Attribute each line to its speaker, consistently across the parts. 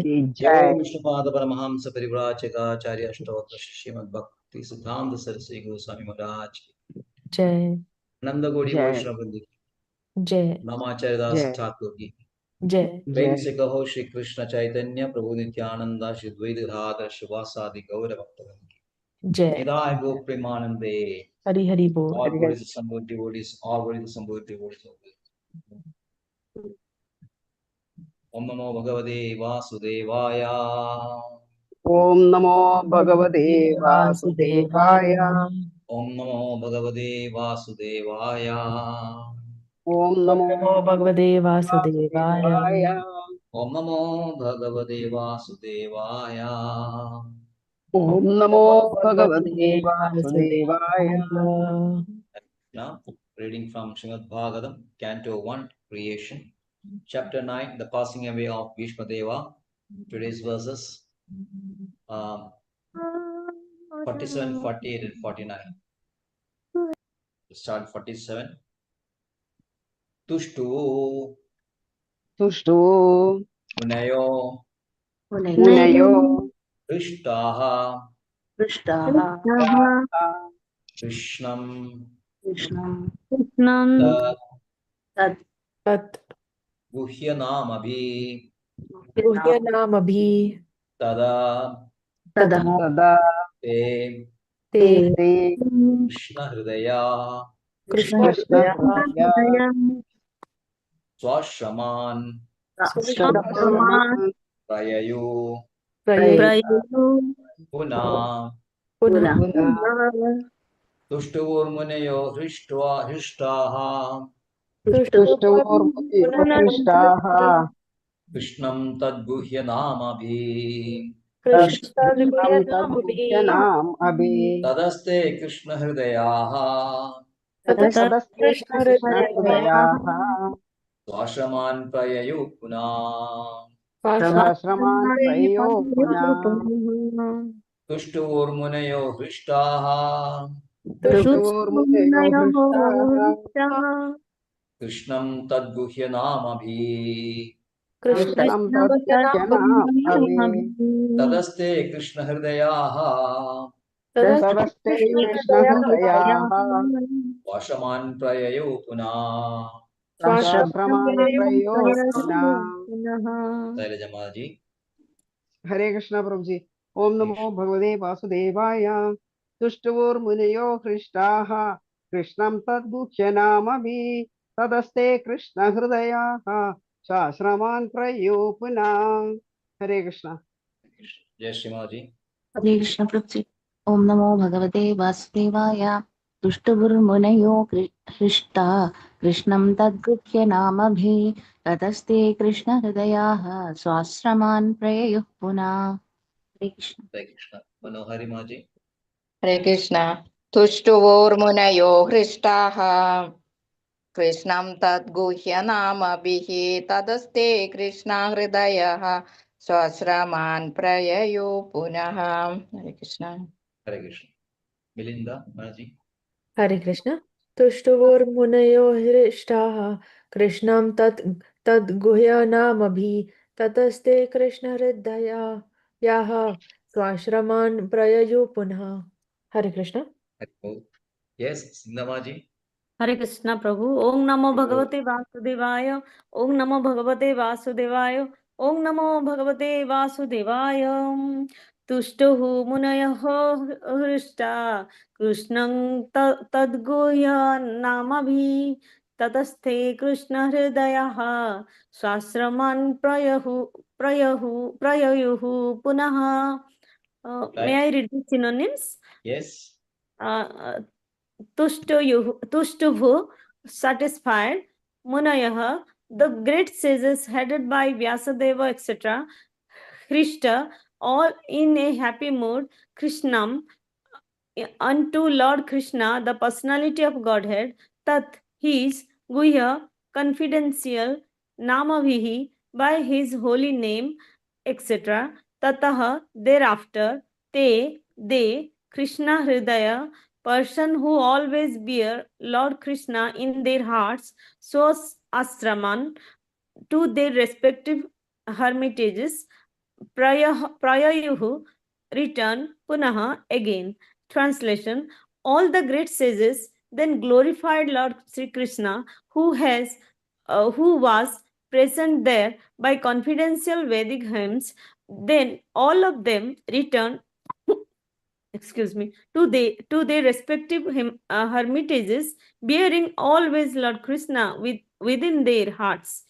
Speaker 1: Jai.
Speaker 2: Jai Vishnupada Paramahamsa Parivrajaka Ashtavatra Srimad Bhakti Siddhanta Saraswati Goswami Maharaj
Speaker 1: Jai.
Speaker 2: Nanda Gaudiya Vaishnava Vrinda
Speaker 1: Jai.
Speaker 2: Namacharya Das Thakur ki
Speaker 1: Jai.
Speaker 2: प्रेम से कहो श्री कृष्ण चैतन्य प्रभु नित्यानंद श्री द्वैत राधा शिवासादि गौर भक्तगण की
Speaker 1: Jai.
Speaker 2: निदाय go Premanande
Speaker 1: Hari Hari Bol.
Speaker 2: all bodies assembled devotees all bodies assembled devotees Om Namo Bhagavate Vasudevaya
Speaker 3: Om Namo Bhagavate Vasudevaya.
Speaker 2: Om Namo Bhagavate Vasudevaya
Speaker 3: Om Namo
Speaker 1: Bhagavate Vasudevaya.
Speaker 2: Om Namo Bhagavate Vasudevaya
Speaker 3: Om Namo Bhagavate Vasudevaya.
Speaker 2: Now, reading from Srimad Bhagavatam, Canto 1, Creation, Chapter 9, the passing away of Bhishma Deva. Today's verses 47, 48, and 49. Let's start 47. Tushtu
Speaker 3: Tushtu
Speaker 2: Munayo
Speaker 3: Munayo
Speaker 2: Rishtaha
Speaker 3: Krishnaha
Speaker 2: Krishnam
Speaker 4: Krishnam
Speaker 2: Tat
Speaker 1: Tat
Speaker 2: Guhyanamabhi
Speaker 1: Guhyanamabhi
Speaker 2: Tada
Speaker 3: Tada
Speaker 2: Te
Speaker 1: Te
Speaker 2: Krishna Hridaya
Speaker 1: Krishna
Speaker 3: Krishna Hridaya
Speaker 2: Swashraman
Speaker 3: Swashraman
Speaker 2: Prayayu Puna
Speaker 1: Punah
Speaker 2: Tushturmuneyo Hishtaha
Speaker 3: Tushturmuneyo Krishnaha
Speaker 2: Krishnam Tadguhyanamabhi
Speaker 3: Krishnam Tadguhyanam Abhi
Speaker 2: Tadaste Krishna Hridayaha
Speaker 3: Tadaste Krishna Hridayaha
Speaker 2: Swashraman Prayayu Puna
Speaker 3: Swashraman Prayo Puna
Speaker 2: Tushturmuneyo Hishtaha
Speaker 3: Tushturmuneyo Krishnaha
Speaker 2: Krishnam Tadguhyanamabhi
Speaker 3: Krishnam Tadguhyanam Abhi
Speaker 2: Tadaste Krishna Hridayaha
Speaker 3: Tadaste Krishna Hridayaha
Speaker 2: Swashraman Prayayu Puna
Speaker 3: Swashraman Prayo Puna.
Speaker 2: Sailajamaji.
Speaker 3: Hare Krishna Prabhuji. Om Namo Bhagavate Vasudevaya. Tushtur Munayo Krishnaha Krishnam Tadguhyanamabhi Tadaste Krishna Hridayaha Shasraman Prayo Puna. Hare Krishna.
Speaker 2: Jai Shrimaji.
Speaker 4: Hare Krishna Prabhuji. Om Namo Bhagavate Vasudevaya. Duštavurmuneyo Krishta Krishnam Tadguhya Namabhi Tadaste Krishna Hridayaha Swasraman Prayayuh Puna. Hare Krishna.
Speaker 2: Hare Krishna. Manohari Maji.
Speaker 5: Hare Krishna. Tushtuvormunayo Hristaha Krishnam Tadguhyanamabhi Tadaste Krishna Hridayaha Swasraman Prayayo Punaha. Hare Krishna.
Speaker 2: Hare Krishna. Milinda Maji.
Speaker 1: Hare Krishna. Tushtovor munayo hirishtaha Krishnam tad guhyanamabhi tataste Krishna hridaya yaha swashraman prayayu punha. Hare Krishna.
Speaker 2: Yes, Sindhamaji.
Speaker 6: हरे कृष्णा प्रभु। ओम नमो भगवते वासुदेवाय। ओम नमो भगवते वासुदेवाय। ओम नमो भगवते वासुदेवाय। तुष्टुः मुनयः हृष्टा कृष्णं तद्गुह्यनामभिः ततस्ते कृष्ण हृदयः स्वाश्रमान् प्रययुः पुनः. May I read the synonyms?
Speaker 2: Yes.
Speaker 6: Tushtuvu, satisfied. Munayah, the great sages headed by Vyasadeva, etc. Krishna, all in a happy mood. Krishnam, unto Lord Krishna, the personality of Godhead. Tat, his, Guhya, confidential. Namavihi, by his holy name, etc. Tatah, thereafter. Te, they, Krishna Hridaya, person who always bear Lord Krishna in their hearts, so asraman, to their respective hermitages, prayayuhu, return, punaha, again. Translation: all the great sages then glorified Lord Sri Krishna, who was present there by confidential Vedic hymns. Then all of them returned excuse me, to their respective hermitages, bearing always Lord Krishna within their hearts.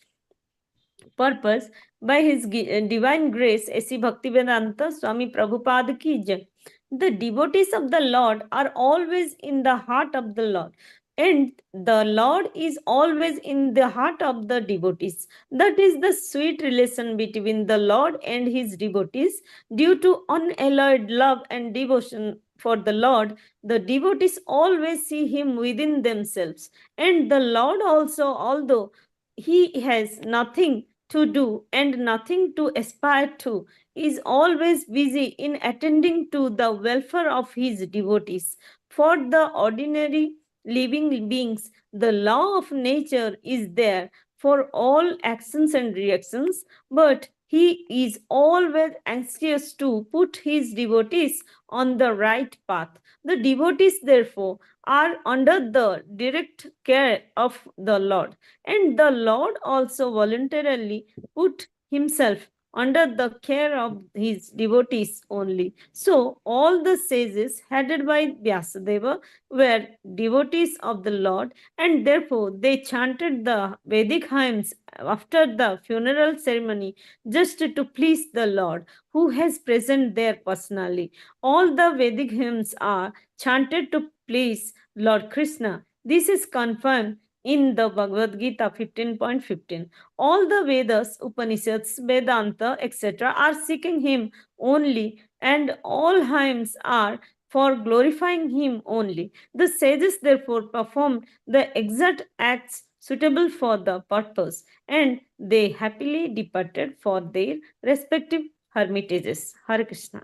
Speaker 6: Purpose: by his divine grace, A.C. Bhaktivedanta Swami Prabhupada ki jai. The devotees of the Lord are always in the heart of the Lord, and the Lord is always in the heart of the devotees. That is the sweet relation between the Lord and his devotees. Due to unalloyed love and devotion for the Lord, the devotees always see him within themselves. And the Lord also, although he has nothing to do and nothing to aspire to, is always busy in attending to the welfare of his devotees. For the ordinary living beings, the law of nature is there for all actions and reactions, but he is always anxious to put his devotees on the right path. The devotees, therefore, are under the direct care of the Lord, and the Lord also voluntarily put himself under the care of his devotees only. So, all the sages headed by Vyasadeva were devotees of the Lord, and therefore they chanted the Vedic hymns after the funeral ceremony just to please the Lord, who has present there personally. All the Vedic hymns are chanted to please Lord Krishna. This is confirmed in the Bhagavad Gita 15.15. All the Vedas, Upanishads, Vedanta, etc. are seeking him only, and all hymns are for glorifying him only. The sages therefore performed the exact acts suitable for the purpose, and they happily departed for their respective hermitages. Hare Krishna.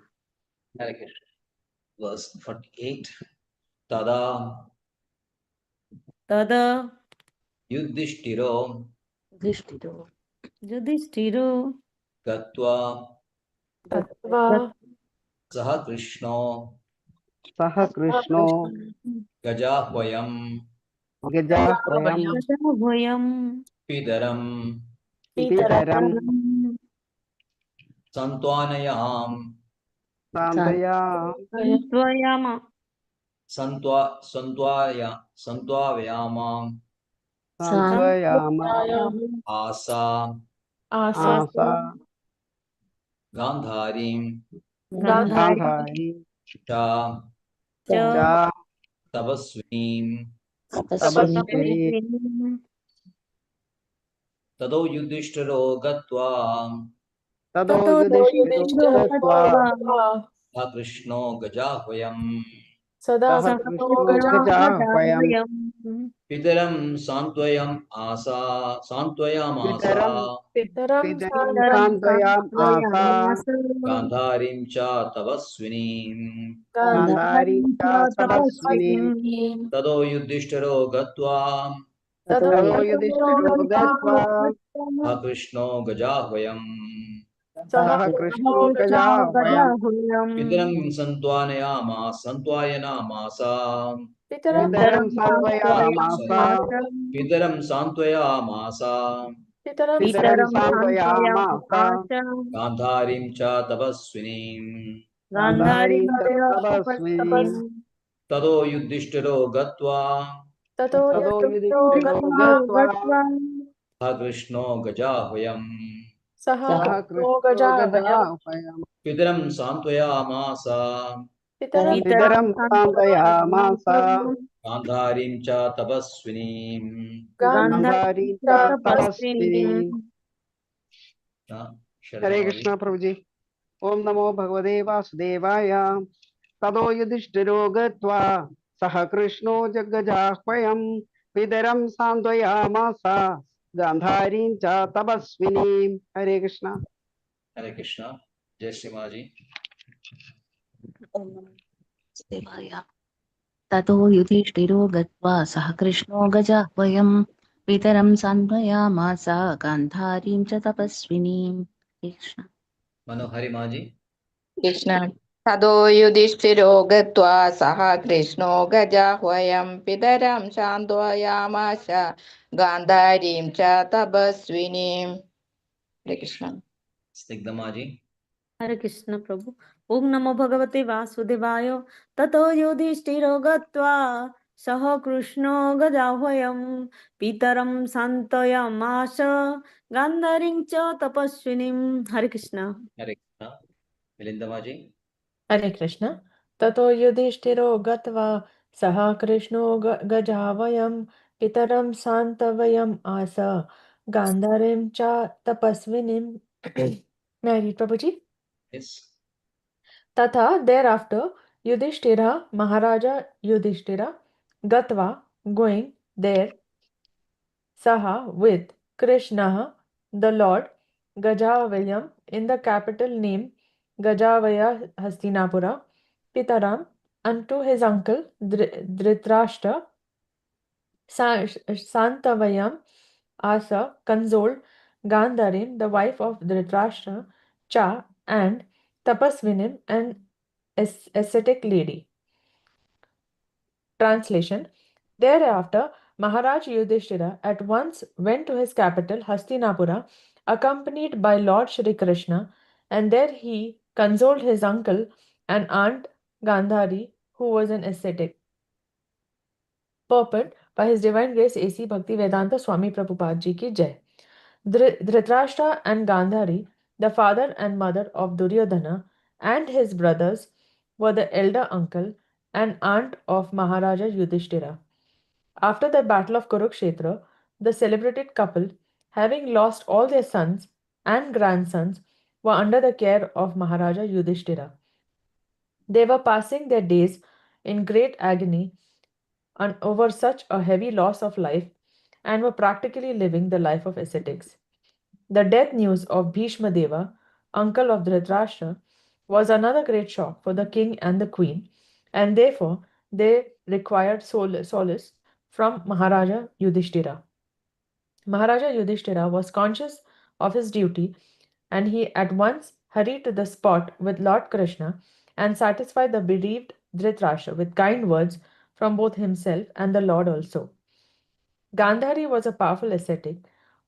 Speaker 2: Hare Krishna. Verse 48. Tada
Speaker 6: Tada
Speaker 2: Yudhishthiro
Speaker 4: Yudhishthiro
Speaker 6: Yudhishthiro
Speaker 2: Gatva
Speaker 1: Gatva
Speaker 2: Saha Krishno
Speaker 3: सः कृष्णो
Speaker 2: Gajahvayam
Speaker 3: गजाह्वयम्
Speaker 6: Bhayam
Speaker 2: Pidaram
Speaker 3: पितरम्
Speaker 2: Santwanayam
Speaker 3: सान्त्वया
Speaker 6: Svayama
Speaker 2: Santwayamam
Speaker 3: सान्त्वयाम
Speaker 2: Asa
Speaker 1: Asa
Speaker 3: आसा
Speaker 2: Gandharim
Speaker 6: Gandhari
Speaker 3: Gandhari
Speaker 2: Cha
Speaker 3: च
Speaker 2: Tabasvinim
Speaker 3: तपस्विनी
Speaker 2: Tado Yudhishthiro Gatva
Speaker 3: तदो
Speaker 1: Tato
Speaker 3: युधिष्ठिरो गत्वा
Speaker 1: Yudhishthiro
Speaker 2: Sa Krishno Gajahvayam
Speaker 1: Sada
Speaker 3: सः कृष्णो गजाह्वयम्
Speaker 2: Pidaram Santwayam Asa
Speaker 3: पितरम्
Speaker 2: Santwayamasa
Speaker 1: Pitaram
Speaker 3: पितरं
Speaker 1: Sandram
Speaker 3: सान्त्वयाम् आसा
Speaker 2: Gandharim Cha Tabasvinim
Speaker 3: Gandhari च तपस्विनी
Speaker 2: Tado Yudhishthiro Gatva
Speaker 1: Tato
Speaker 3: तदो युधिष्ठिरो गत्वा
Speaker 2: Sa Krishno Gajahvayam
Speaker 1: Saha
Speaker 3: सः कृष्णो
Speaker 1: Krishno
Speaker 3: गजाह्वयम्
Speaker 2: Pidaram Santwanayamasa
Speaker 1: Pitaram
Speaker 3: पितरं
Speaker 2: Sorry.
Speaker 3: सान्त्वयामासा
Speaker 2: Pidaram Santwayamasa
Speaker 1: Pitaram
Speaker 3: पितरं
Speaker 6: Pitaram
Speaker 3: सान्त्वयामासा
Speaker 6: Santayam
Speaker 2: Gandharim Cha Tabasvinim
Speaker 6: Gandhari
Speaker 3: Gandhari च तपस्विनी
Speaker 2: Tado Yudhishthiro Gatva
Speaker 1: Tato
Speaker 3: तदो
Speaker 1: Yudhishthiro
Speaker 3: युधिष्ठिरो
Speaker 1: Gatva
Speaker 3: गत्वा
Speaker 2: Sa Krishno Gajahvayam
Speaker 1: Saha
Speaker 3: सः
Speaker 1: Krishno
Speaker 3: कृष्णो
Speaker 1: Gajavayam
Speaker 3: गजाह्वयम्
Speaker 2: Pidaram Santwayamasa
Speaker 1: Pitaram
Speaker 3: पितरं सान्त्वयामासा
Speaker 2: Gandharim Cha Tabasvinim
Speaker 3: Gandhari च तपस्विनी हरे
Speaker 2: Sharanamaji.
Speaker 3: Krishna प्रभु जी ओम नमो भगवते वासुदेवाय तदो युधिष्ठिरो गत्वा सः कृष्णो जगजाह्वयम् पितरं सान्त्वयामासा गान्धारीं च तपस्विनीं हरे Krishna
Speaker 2: Hare Krishna. Jai Srimaji.
Speaker 4: देवाय ततो युधिष्ठिरो गत्वा सः कृष्णो गजाह्वयम् पितरं सान्त्वयामास गान्धारीं च तपस्विनीम् Krishna
Speaker 2: Manohari Maji.
Speaker 5: Krishna. Tado yudhishthiro gatva saha Krishno gajahvayam pidaram shandvayamasha gandharim cha tabasvinim. Hare Krishna.
Speaker 2: Snigdha Maji.
Speaker 6: Hare Krishna Prabhu. Om Namo Bhagavate Vasudevaya. Tato yudhishthiro gatva saha Krishno gajahvayam pitaram santayamasa gandharim cha tapasvinim. Hare Krishna.
Speaker 2: Hare Krishna. Milinda Maji.
Speaker 1: Hare Krishna. Tato yudhishthiro gatva saha Krishno gajavayam pitaram santavayam asa gandharim cha tapasvinim. May I read, Prabhuji?
Speaker 2: Yes.
Speaker 1: Tatha, thereafter, Yudhishthira, Maharaja Yudhishthira, Gatva, going there, Saha, with Krishna, the Lord, Gajavayam, in the capital name Gajavaya Hastinapura, Pitaram, unto his uncle Dhritarashtra, Santavayam, Asa, consoled Gandharim, the wife of Dhritarashtra, Cha, and Tapasvinim, an ascetic lady. Translation. Thereafter, Maharaj Yudhishthira at once went to his capital Hastinapura, accompanied by Lord Shri Krishna, and there he consoled his uncle and aunt Gandhari, who was an ascetic. Purport by His Divine Grace A.C. Bhakti Vedanta Swami Prabhupada Ji ki Jai. Dhritarashtra and Gandhari, the father and mother of Duryodhana, and his brothers were the elder uncle and aunt of Maharaja Yudhishthira. After the battle of Kurukshetra, the celebrated couple, having lost all their sons and grandsons, were under the care of Maharaja Yudhishthira. They were passing their days in great agony over such a heavy loss of life and were practically living the life of ascetics. The death news of Bhishma Deva, uncle of Dhritarashtra, was another great shock for the king and the queen, and therefore they required solace from Maharaja Yudhishthira. Maharaja Yudhishthira was conscious of his duty, and he at once hurried to the spot with Lord Krishna and satisfied the bereaved Dhritarashtra with kind words from both himself and the Lord also. Gandhari was a powerful ascetic,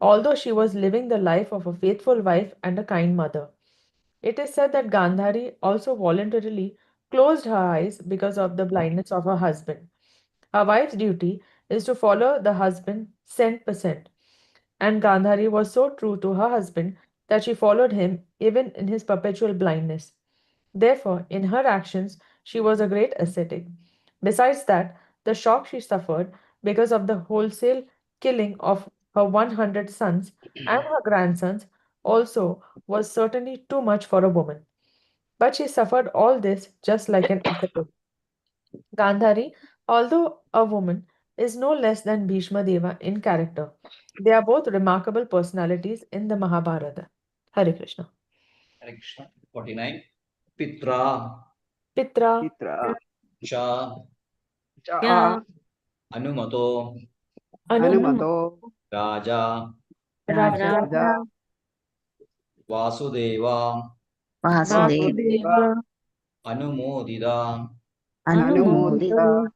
Speaker 1: although she was living the life of a faithful wife and a kind mother. It is said that Gandhari also voluntarily closed her eyes because of the blindness of her husband. Her wife's duty is to follow the husband cent per cent, and Gandhari was so true to her husband that she followed him even in his perpetual blindness. Therefore, in her actions, she was a great ascetic. Besides that, the shock she suffered because of the wholesale killing of her 100 sons and her grandsons also was certainly too much for a woman. But she suffered all this just like an ascetic. Gandhari, although a woman, is no less than Bhishma Deva in character. They are both remarkable personalities in the Mahabharata. Hare Krishna.
Speaker 2: Hare Krishna. 49. Pitra.
Speaker 1: Pitra,
Speaker 3: Pitra
Speaker 2: Cha.
Speaker 3: cha
Speaker 6: Ya
Speaker 2: Anumato.
Speaker 3: Anumato
Speaker 2: Raja.
Speaker 1: Raja,
Speaker 3: Raja
Speaker 2: Vasudeva.
Speaker 3: Vasudeva
Speaker 2: Anumodida.
Speaker 3: Anumodita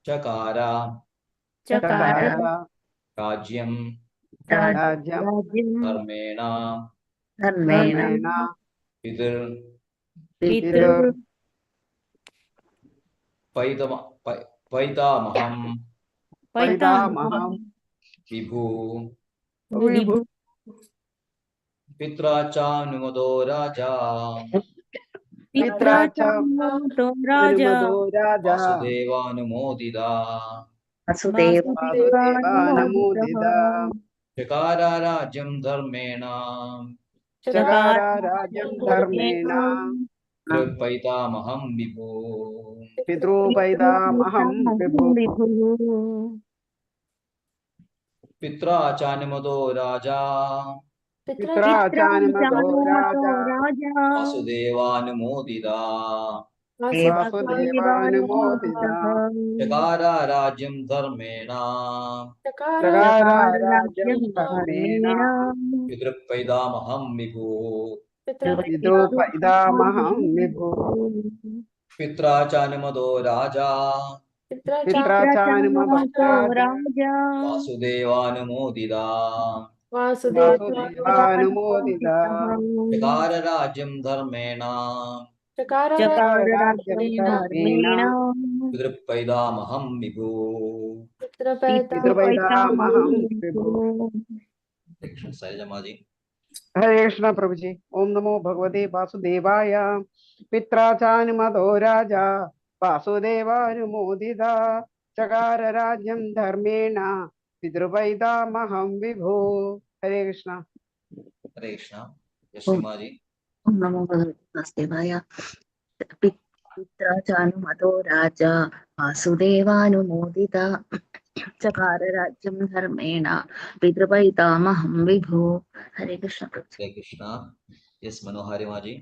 Speaker 2: Chakara.
Speaker 3: Chakara
Speaker 2: Rajyam.
Speaker 3: Rajyam
Speaker 2: Dharmena.
Speaker 3: Dharmena
Speaker 2: Pidir.
Speaker 3: Pidur
Speaker 2: Paitamaham.
Speaker 3: Paidamaham
Speaker 2: Vibhu.
Speaker 3: Vibhu
Speaker 2: Pitra cha Anumodo Raja.
Speaker 3: Pitra cha
Speaker 6: Raja
Speaker 3: Anumodo Raja
Speaker 2: Vasudeva Anumodida.
Speaker 3: Vasudeva Namodida
Speaker 2: Chakara Rajyam Dharmena.
Speaker 3: Chakara Rajyam Dharmena
Speaker 2: Paitamaham Vibhu.
Speaker 3: Pitrupaidamaham Vibhu
Speaker 2: Pitra cha Anumodo Raja.
Speaker 3: Pitra cha Anumodo Raja
Speaker 2: Vasudeva Anumodida.
Speaker 3: वासुदेवानुमोदितः
Speaker 2: चकार राज्यं धर्मेण
Speaker 3: चकार राज्यं धर्मेण
Speaker 2: पितृपैतामहं विभुः
Speaker 3: विदुपैदामहं विभुः
Speaker 2: पित्रा चानुमदो राजा
Speaker 3: पित्रा चानुमतो राजा
Speaker 2: वासुदेवानुमोदिता
Speaker 3: वासुदेवानुमोदिता
Speaker 2: चकार राज्यं धर्मेण
Speaker 3: चकार राज्यं धर्मेण
Speaker 2: पितृपैतामहं विभुः
Speaker 3: पितृपैतामहं विभुः
Speaker 2: शैलजामाजी
Speaker 3: हरे कृष्ण प्रभु जी। ओम नमो भगवते वासुदेवाय। पित्रा चानुमतो राजा वासुदेवानुमोदिता चकार राज्यं धर्मेण पितृपैतामहं विभो। हरे कृष्ण।
Speaker 2: हरे कृष्ण यश्रीमाजी
Speaker 4: ॐ नमो भगवते वासुदेवाय पित्रा चानुमतो राजा वासुदेवानुमोदिता चकार राज्यं धर्मेण पितृपैतामहं विभो। हरे कृष्ण प्रभु।
Speaker 2: हरे कृष्ण यस मनोहरी माजी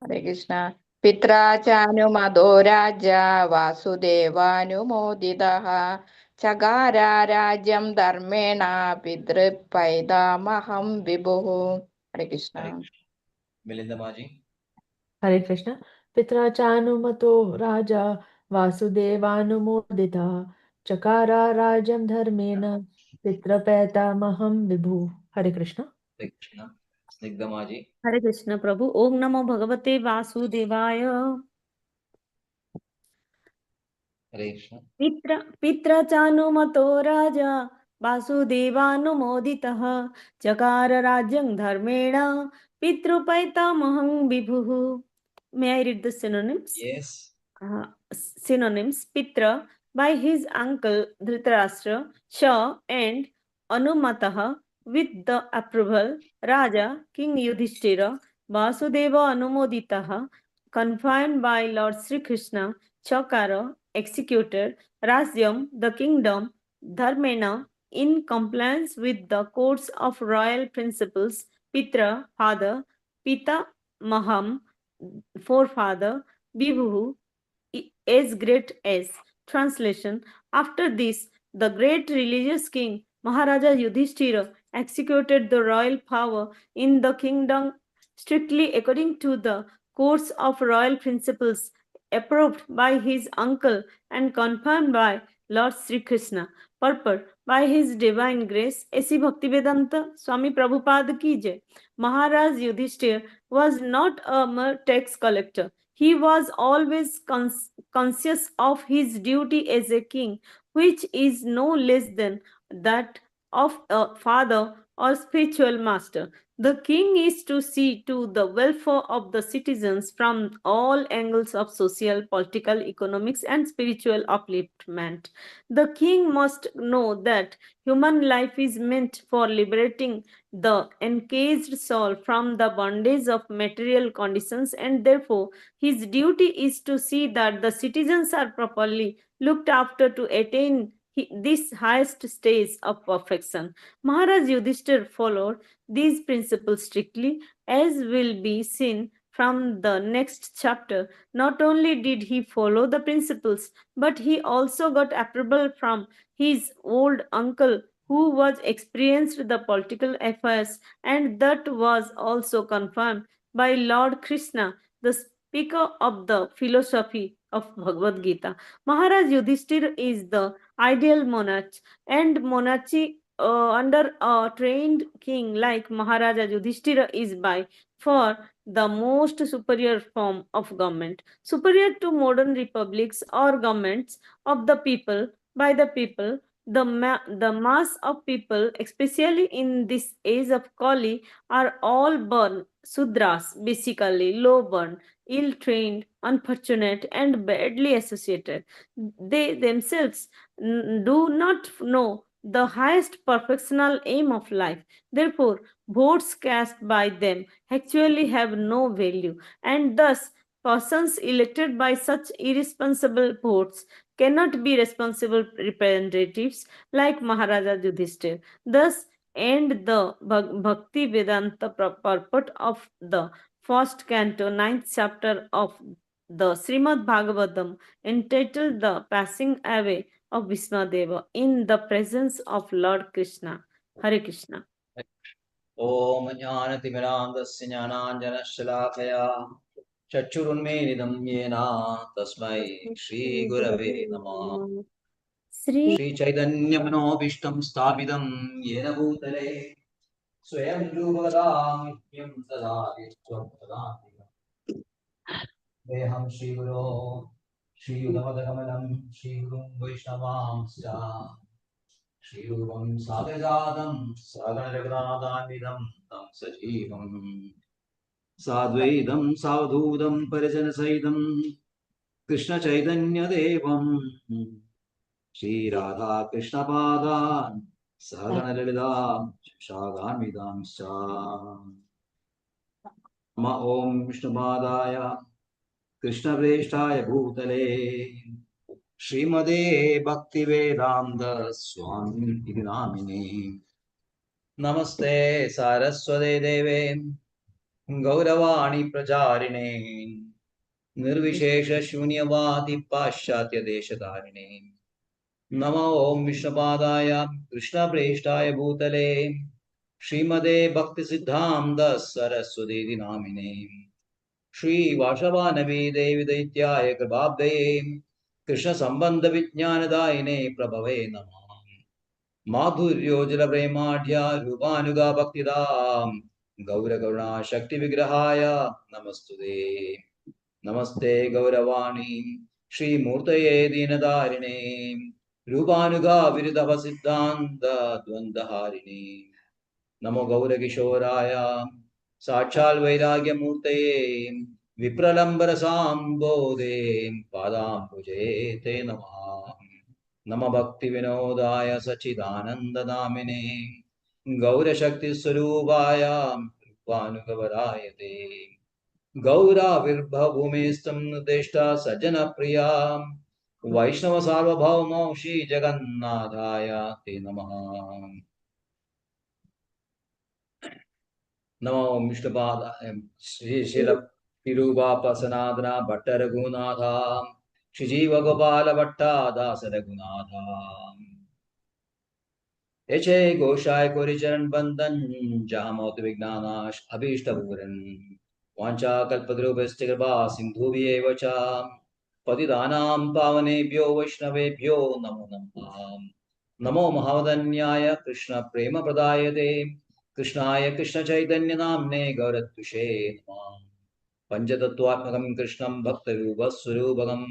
Speaker 5: हरे कृष्ण पित्रा चानुमदो राजा वासुदेवानुमोदितः चकार राज्यं धर्मेण पितृपैतामहं विभुः। हरे कृष्ण
Speaker 2: हरे कृष्ण मिलिंद माजी
Speaker 1: हरे कृष्ण पित्रा चानुमतो राजा वासुदेवानुमोदितः चकार राज्यं धर्मेण पितृपैतामहं विभु हरे कृष्ण
Speaker 2: हरे कृष्ण स्निग्ध माजी
Speaker 6: हरे कृष्ण प्रभु। ओम नमो भगवते वासुदेवाय।
Speaker 2: हरे कृष्ण
Speaker 6: पित्रा चानुमतो राजा वासुदेवानुमोदितः चकार राज्यं धर्मेण पितृपैतामहं विभुः. May I read the synonyms?
Speaker 2: yes
Speaker 6: Synonyms: Pitra by his uncle Dhritarashtra, Sha and Anumatah with the approval, Raja King Yudhishthira, Vasudeva Anumoditah confined by Lord Sri Krishna, Chakara executed, Rajyam the kingdom, Dharmena in compliance with the codes of royal principles, Pitra father, Pita Maham forefather, Vibhu as great as. Translation: After this, the great religious king Maharaja Yudhishthira executed the royal power in the kingdom strictly according to the course of royal principles approved by his uncle and confirmed by Lord Sri Krishna. Purport: By his divine grace, A.C. Bhaktivedanta Swami Prabhupada ki jai. Maharaj Yudhishthir was not a mere tax collector. He was always conscious of his duty as a king, which is no less than that of a father or spiritual master. The king is to see to the welfare of the citizens from all angles of social, political, economics, and spiritual upliftment. The king must know that human life is meant for liberating the encaged soul from the bondage of material conditions, and therefore his duty is to see that the citizens are properly looked after to attain this highest stage of perfection. Maharaj Yudhishthir followed these principles strictly, as will be seen from the next chapter. Not only did he follow the principles, but he also got approval from his old uncle, who was experienced in the political affairs, and that was also confirmed by Lord Krishna, the speaker of the philosophy of Bhagavad Gita. Maharaj Yudhishthir is the ideal monarch, and monarchy under a trained king like Maharaja Yudhishthira is by far the most superior form of government, superior to modern republics or governments of the people, by the people. The mass of people, especially in this age of Kali, are all born Sudras, basically low born, ill trained, unfortunate, and badly associated. They themselves do not know the highest perfectional aim of life. Therefore, votes cast by them actually have no value, and thus persons elected by such irresponsible votes cannot be responsible representatives like Maharaja Yudhishthir. Thus, end the Bhakti Vedanta purport of the first canto, ninth chapter of the Srimad Bhagavatam entitled The Passing Away of Vismadeva in the presence of Lord Krishna. Hare Krishna.
Speaker 2: Om Jnanatimirandasya Jnananjanashalakaya Chachurunmedidam Yena Tasmai Shri Gurave Namah. Shri Chaitanya Manobishtam Sthapitam Yena Bhutale Swayam Rupakadam Nityam Tadadi Swapadatika Deham Shri Guru Shri Udavadagamanam Shri Guru Vaishnavamscha Shri Rupam Sadajadam Saganagradhanidam Tam Sajivam Sadvaidam Savadhudam Parijanasaidam Krishna Chaitanya Devam Shri Radha Krishna Padan Sagana Lalita Shaganvidam Sa Ma Om Vishnu Padaya Krishna Preshtaya Bhutale Srimade Bhakti Vedanta Swami Namine Namaste Saraswate Deve Gauravani Pracharine Nirvishesha Shunyavadi Paschatya Deshatarine Namo Om Vishnupadaya Krishna Preshtaya Bhutale Srimade Bhakti Siddhanta Saraswati Namine Shri Vashavanavi Devi Daityaya Kribhabde Krishna Sambandha Vijnanadayine Prabhave Namah Madhuryojala Premadhya Rupanuga Bhaktidam Gaura Karuna Shakti Vigrahaya Namastude Namaste Gauravani Shri Murtaye Dinadarine Rupanuga Viridhava Siddhanta Dvandaharine Namo Gaura Kishoraya Sachal Vairagya Murtaye Vipralambara Sambodhe Padam Pujete Namah Nama Bhakti Vinodaya Sachidananda Namine Gaura Shakti Swarupaya Vanugavalayate Gaura Virbhavumestam Nudeshta Sajana Priya Vaishnava Sarvabhauma Shri Jagannadhaya Te Namaha Namo Vishnupada Shri Shila Piruva Pasanadana Bhatta Raghunatha Shri Jiva Gopala Bhatta Dasa Raghunatha Eche Goshai Koricharan Bandhan Jahamot Vignash Abhishtapuran Vancha Kalpadrubestigraba Sindhuvi Evacha Patidanam Pavanebhyo Vaishnavebhyo Namo Namaha Namo Mahavadanyaya Krishna Prema Pradayate Krishnaya Krishna Chaitanya Namne Gauratushe Namah Panchatattvatmakam Krishnam Bhaktarupa Surubhagam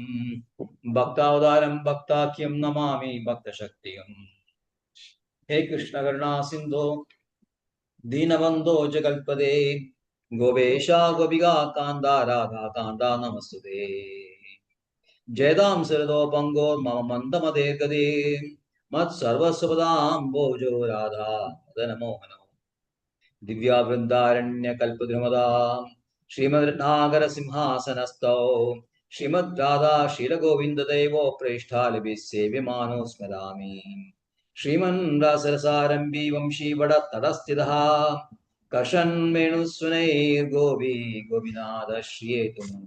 Speaker 2: Bhaktavadaram Bhaktakyam Namami Bhakta Shaktiyam He Krishna Karuna Sindhu Dinabandho Jagalpade Govesha Gopiga Kanda Radha Kanda Namastude Jedam Sarado Pango Mama Mandamade Kade Mat Sarvasvadam Bojo Radha Danamohana Divya Vrindaranya Kalpadrimada Srimad Nagara Simhasanastau Srimad Radha Shila Govinda Devo Preshthalibi Sevyamano Smedami Shriman Rasarasarambi Vamshi Vada Tadastidha Kashan Menussunair Govi Govinada Shriyetum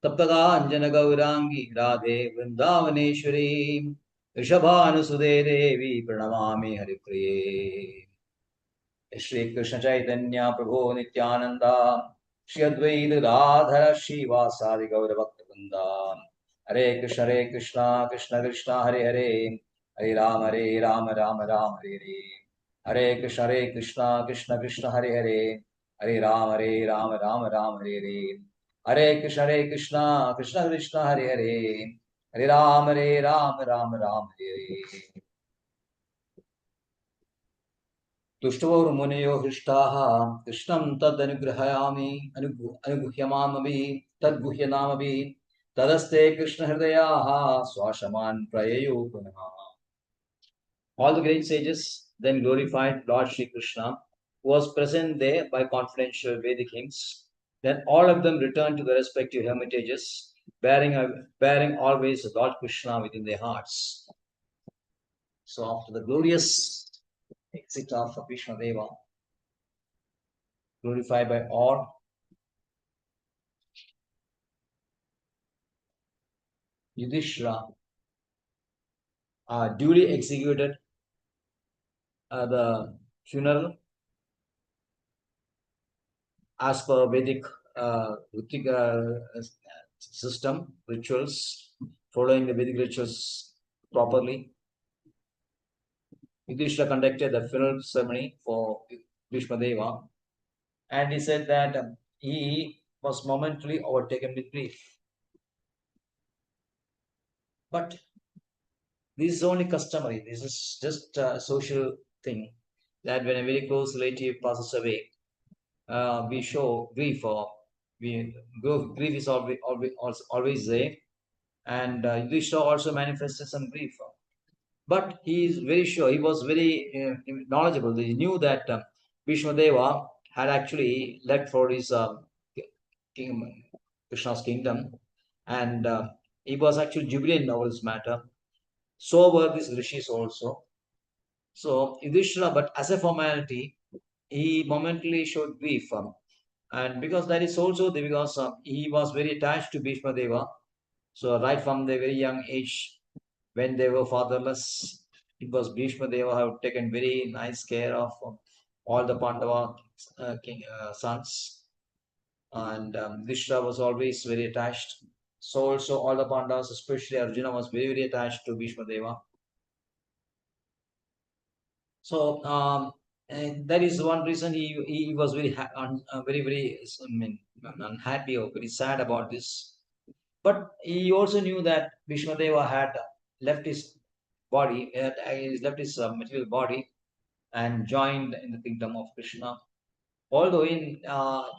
Speaker 2: Taptaganjana Gaurangi Radhe Vrindavaneshwari Rishabhanusude Devi Pranamami Haripriye Shri Krishna Chaitanya Prabhu Nityananda Shri Advaita Radhara Shivasadi Gaura Bhakta Vrinda Hare Krishna Krishna Krishna Hare Hare Hare Ram Ram Ram Hare Hare Hare Krishna Krishna Krishna Hare Hare Hare Ram Ram Ram Hare Hare Krishna Krishna Krishna Hare Hare Hare Ram Ram Ram Hare तुष्टवो मुनयो हृष्टाः कृष्णं तदनुग्रहामि अनुगुह्यमामपि तद्गुह्यनामपि तदस्ते कृष्णहृदयाः स्वाशमान् प्रययो पुनः. All the great sages then glorified Lord Shri Krishna, who was present there by confidential Vedic hymns. Then all of them returned to their respective hermitages, bearing always Lord Krishna within their hearts. So after the glorious exit of Vishnadeva, glorified by all, Yudhishthira duly executed the funeral as per Vedic system, rituals, following the Vedic rituals properly. Yudhishthira conducted the funeral ceremony for Bhishma Deva, and he said that he was momentarily overtaken with grief. But this is only customary. This is just a social thing that when a very close relative passes away, we show grief, or grief is always there, and Yudhishthira also manifested some grief. But he is very sure, he was very knowledgeable. He knew that Bhishma Deva had actually left for his Krishna's kingdom, and he was actually jubilant over this matter. So were these rishis also. So Yudhishthira, but as a formality, he momentarily showed grief, and because that is also because he was very attached to Bhishma Deva. So right from the very young age, when they were fatherless, it was Bhishma Deva who have taken very nice care of all the Pandava sons, and Yudhishthira was always very attached. So also all the Pandavas, especially Arjuna, was very attached to Bhishma Deva. So and that is one reason he was very unhappy or very sad about this. But he also knew that Bhishma Deva had left his body, left his material body, and joined in the kingdom of Krishna. Although he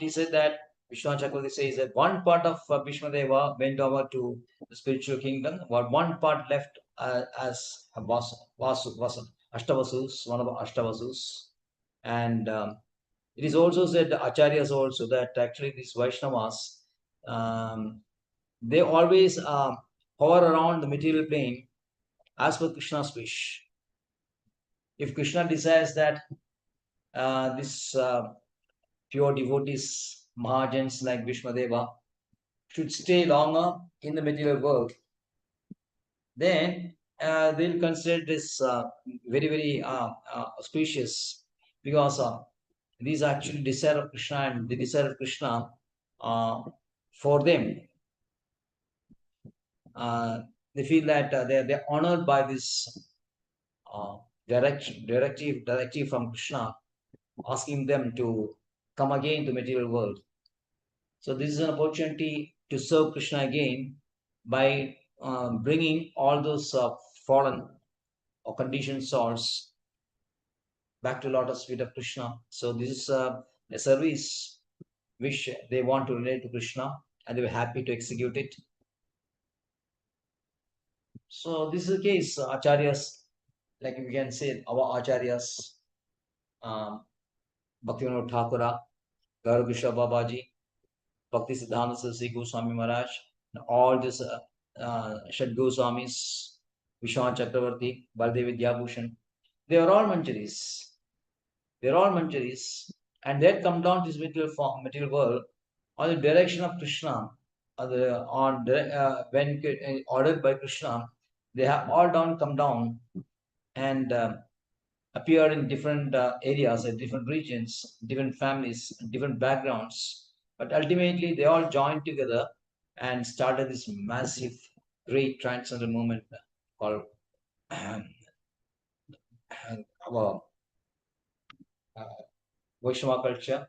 Speaker 2: said that Vishnu Chakravarti says that one part of Bhishma Deva went over to the spiritual kingdom, while one part left as Ashtavasus, one of the Ashtavasus. And it is also said, the Acharyas also, that actually these Vaishnavas, they always hover around the material plane as per Krishna's wish. If Krishna desires that this pure devotees, Mahajans like Bhishma Deva, should stay longer in the material world, then they'll consider this very auspicious, because these are actually desire of Krishna, and the desire of Krishna for them. They feel that they're honored by this directive from Krishna, asking them to come again to material world. So this is an opportunity to serve Krishna again by bringing all those fallen or conditioned souls back to lotus feet of Krishna. So this is a service which they want to relate to Krishna, and they were happy to execute it. So this is the case. Acharyas, like we can say, our Acharyas, Bhaktivinoda Thakura, Gaura Krishna Babaji, Bhakti Siddhanta Saraswati Goswami Maharaj, and all these Shad Goswamis, Vishwanath Chakravarti, Baldev Vidyabhushan, they are all Manjaris. They are all Manjaris, and they had come down to this material world on the direction of Krishna, when ordered by Krishna. They have all come down and appeared in different areas, in different regions, different families, different backgrounds. But ultimately, they all joined together and started this massive, great transcendental movement called our Vaishnava culture.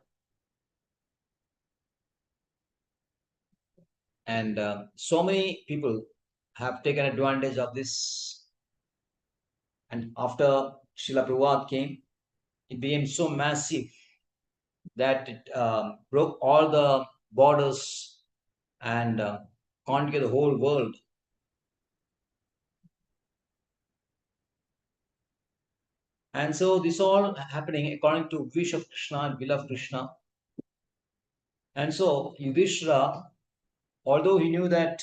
Speaker 2: And so many people have taken advantage of this. And after Srila Prabhupada came, it became so massive that it broke all the borders and conquered the whole world. And so this all happening according to wish of Krishna and will of Krishna. And so Yudhishthira, although he knew that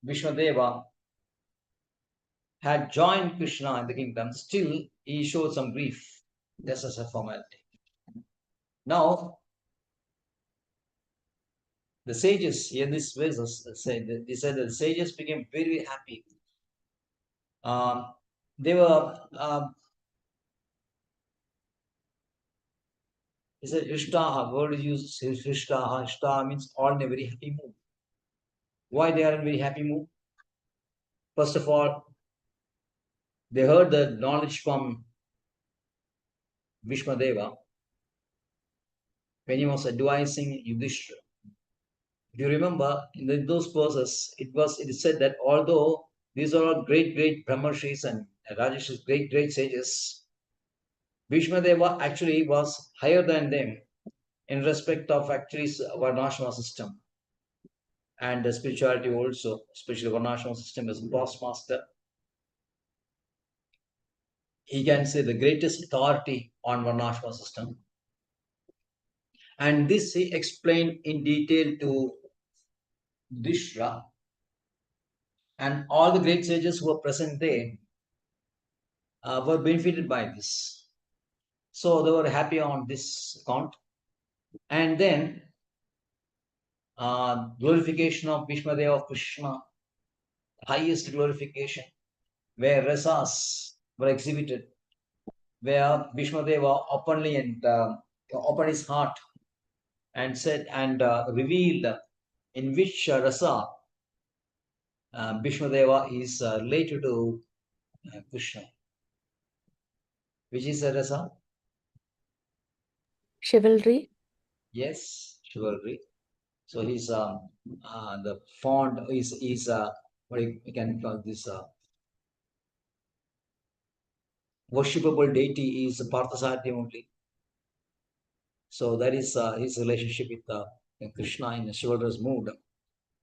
Speaker 2: Vishwadeva had joined Krishna in the kingdom, still he showed some grief, just as a formality. Now, The sages in this verse said that the sages became very, very happy. They were he said Ishtaha, word is used Ishtaha. Ishtaha means all in a very happy mood. Why they are in a very happy mood? First of all, they heard the knowledge from Bhishmadeva when he was advising Yudhishthira. If you remember, in those verses, it is said that although these are all great Brahmarshis and Rajashis, great sages, Bhishmadeva actually was higher than them in respect of actually Varnashrama system and the spirituality also, especially Varnashrama system as Bossmaster. He can say the greatest authority on Varnashrama system. And this he explained in detail to Yudhishthira, and all the great sages who were present there were benefited by this. So they were happy on this account. And then glorification of Bhishmadeva of Krishna, highest glorification, where rasas were exhibited, where Bhishmadeva openly and opened his heart and said and revealed in which rasa Bhishmadeva is related to Krishna. Which is a rasa?
Speaker 1: Chivalry.
Speaker 2: Yes, chivalry. So he's the font is what we can call this worshipable deity is Parthasarathi only. So that is his relationship with Krishna in a chivalrous mood.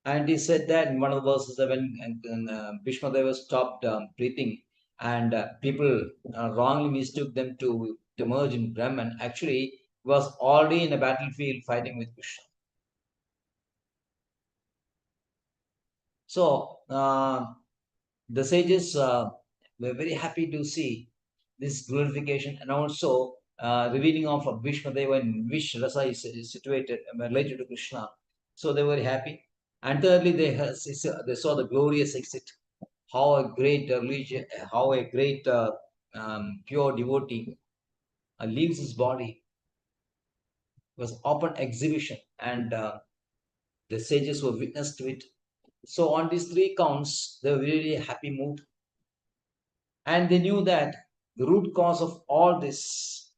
Speaker 2: And he said that in one of the verses that when Bhishmadeva stopped breathing and people wrongly mistook them to merge in Brahman, actually he was already in a battlefield fighting with Krishna. So the sages were very happy to see this glorification and also revealing of Bhishmadeva in which rasa is situated related to Krishna. So they were very happy. And thirdly, they saw the glorious exit. How a great religion, how a great pure devotee leaves his body. It was open exhibition, and the sages were witness to it. So on these three counts, they were really happy mood. And they knew that the root cause of all this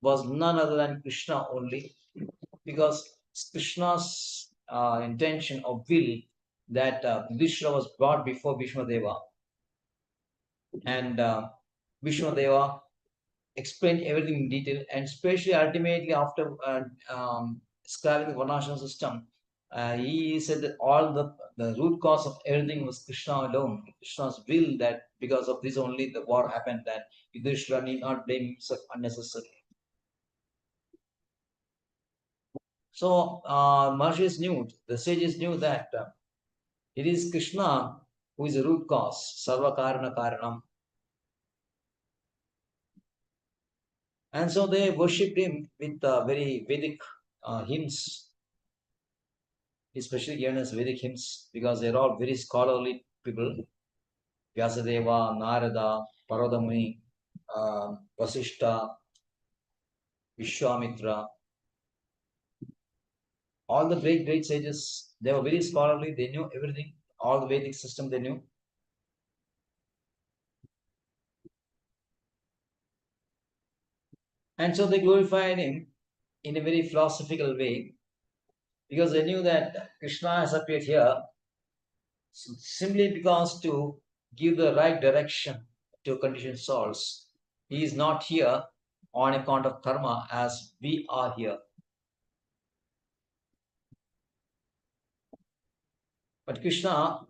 Speaker 2: was none other than Krishna only, because Krishna's intention or will that Yudhishthira was brought before Bhishmadeva, and Bhishmadeva explained everything in detail, and especially ultimately after describing the Varnashrama system, he said that all the root cause of everything was Krishna alone, Krishna's will, that because of this only the war happened, that Yudhishthira need not blame himself unnecessarily. So Maharshis knew, the sages knew that it is Krishna who is the root cause, Sarva Karana Karanam. And so they worshipped him with very Vedic hymns, especially given as Vedic hymns, because they're all very scholarly people. Vyasadeva, Narada, Paradamuni, Vasishta, Vishwamitra, all the great sages, they were very scholarly, they knew everything, all the Vedic system they knew. And so they glorified him in a very philosophical way, because they knew that Krishna has appeared here simply because to give the right direction to conditioned souls. He is not here on account of karma as we are here. But Krishna,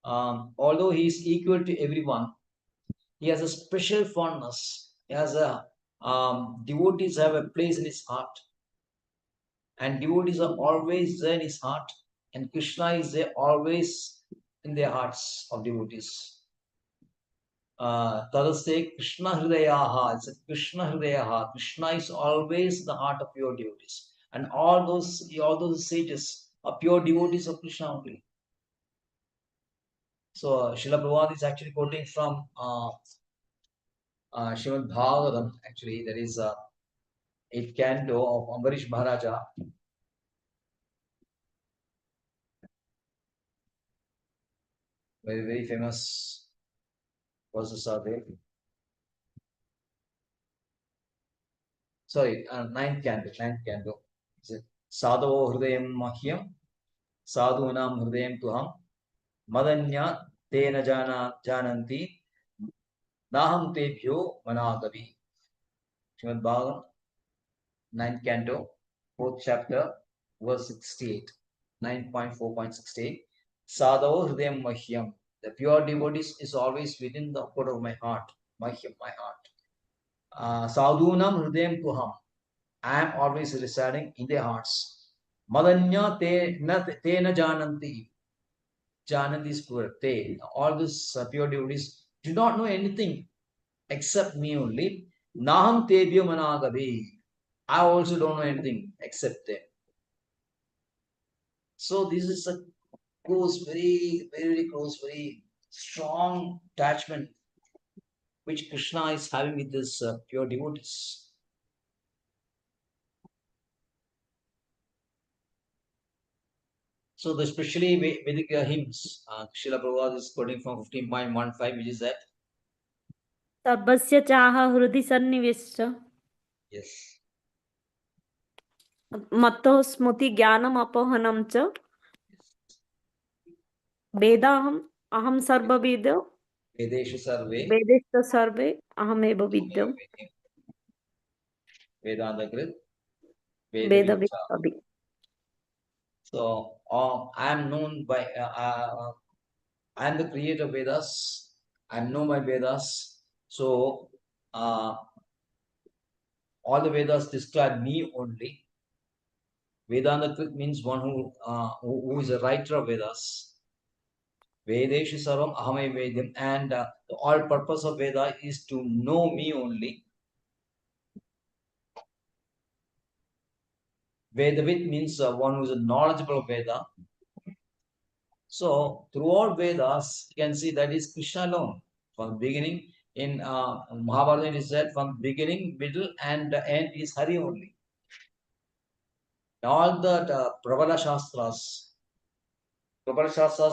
Speaker 2: although he is equal to everyone, he has a special fondness. He has a devotees have a place in his heart, and devotees are always there in his heart, and Krishna is there always in their hearts of devotees. Tadaste Krishna Hridayaha. It's a Krishna Hridayaha. Krishna is always the heart of your devotees. And all those sages are pure devotees of Krishna only. So Srila Prabhupada is actually quoting from Srimad Bhagavatam, actually, that is 8th canto of Ambarish Maharaja. Very, very famous verses are there. Sorry, 9th canto. Sadhavo hridayam mahyam, sadhunam hridayam tuham, madanya tena jananti, naham tebhyo managavi. Srimad Bhagavatam, 9th canto, 4th chapter, verse 68, 9.4.68. Sadhavo hridayam mahyam. The pure devotees is always within the court of my heart, mahyam, my heart. Sadhunam hridayam tuham. I am always residing in their hearts. Madanya te na jananti. Jananti is plural. Te. All these pure devotees do not know anything except me only. Naham tebhyo managavi. I also don't know anything except them. So this is a close, very, very close, very strong attachment which Krishna is having with this pure devotees. So especially Vedic hymns, Srila Prabhupada is quoting from 15.15, which is that.
Speaker 6: सर्वस्य चाह हृदि सन्निवेश्य
Speaker 2: Yes.
Speaker 6: मत्तो स्मृति ज्ञानम अपहनम च वेदाहम अहम सर्वविद
Speaker 2: Vedeshu sarve.
Speaker 6: वेदेश्च सर्वे अहमेव विद्यम्
Speaker 2: Vedanta krit.
Speaker 6: वेदवित् अभि.
Speaker 2: So I am known by, I am the creator of Vedas. I know my Vedas. So all the Vedas describe me only. Vedanta krit means one who is a writer of Vedas. Vedeshu sarvam ahame vedyam, and the all purpose of Veda is to know me only. Vedavit means one who is knowledgeable of Veda. So throughout Vedas, you can see that is Krishna alone. From the beginning, in Mahabharata it is said from beginning, middle, and end is Hari only. All the Prabhala Shastras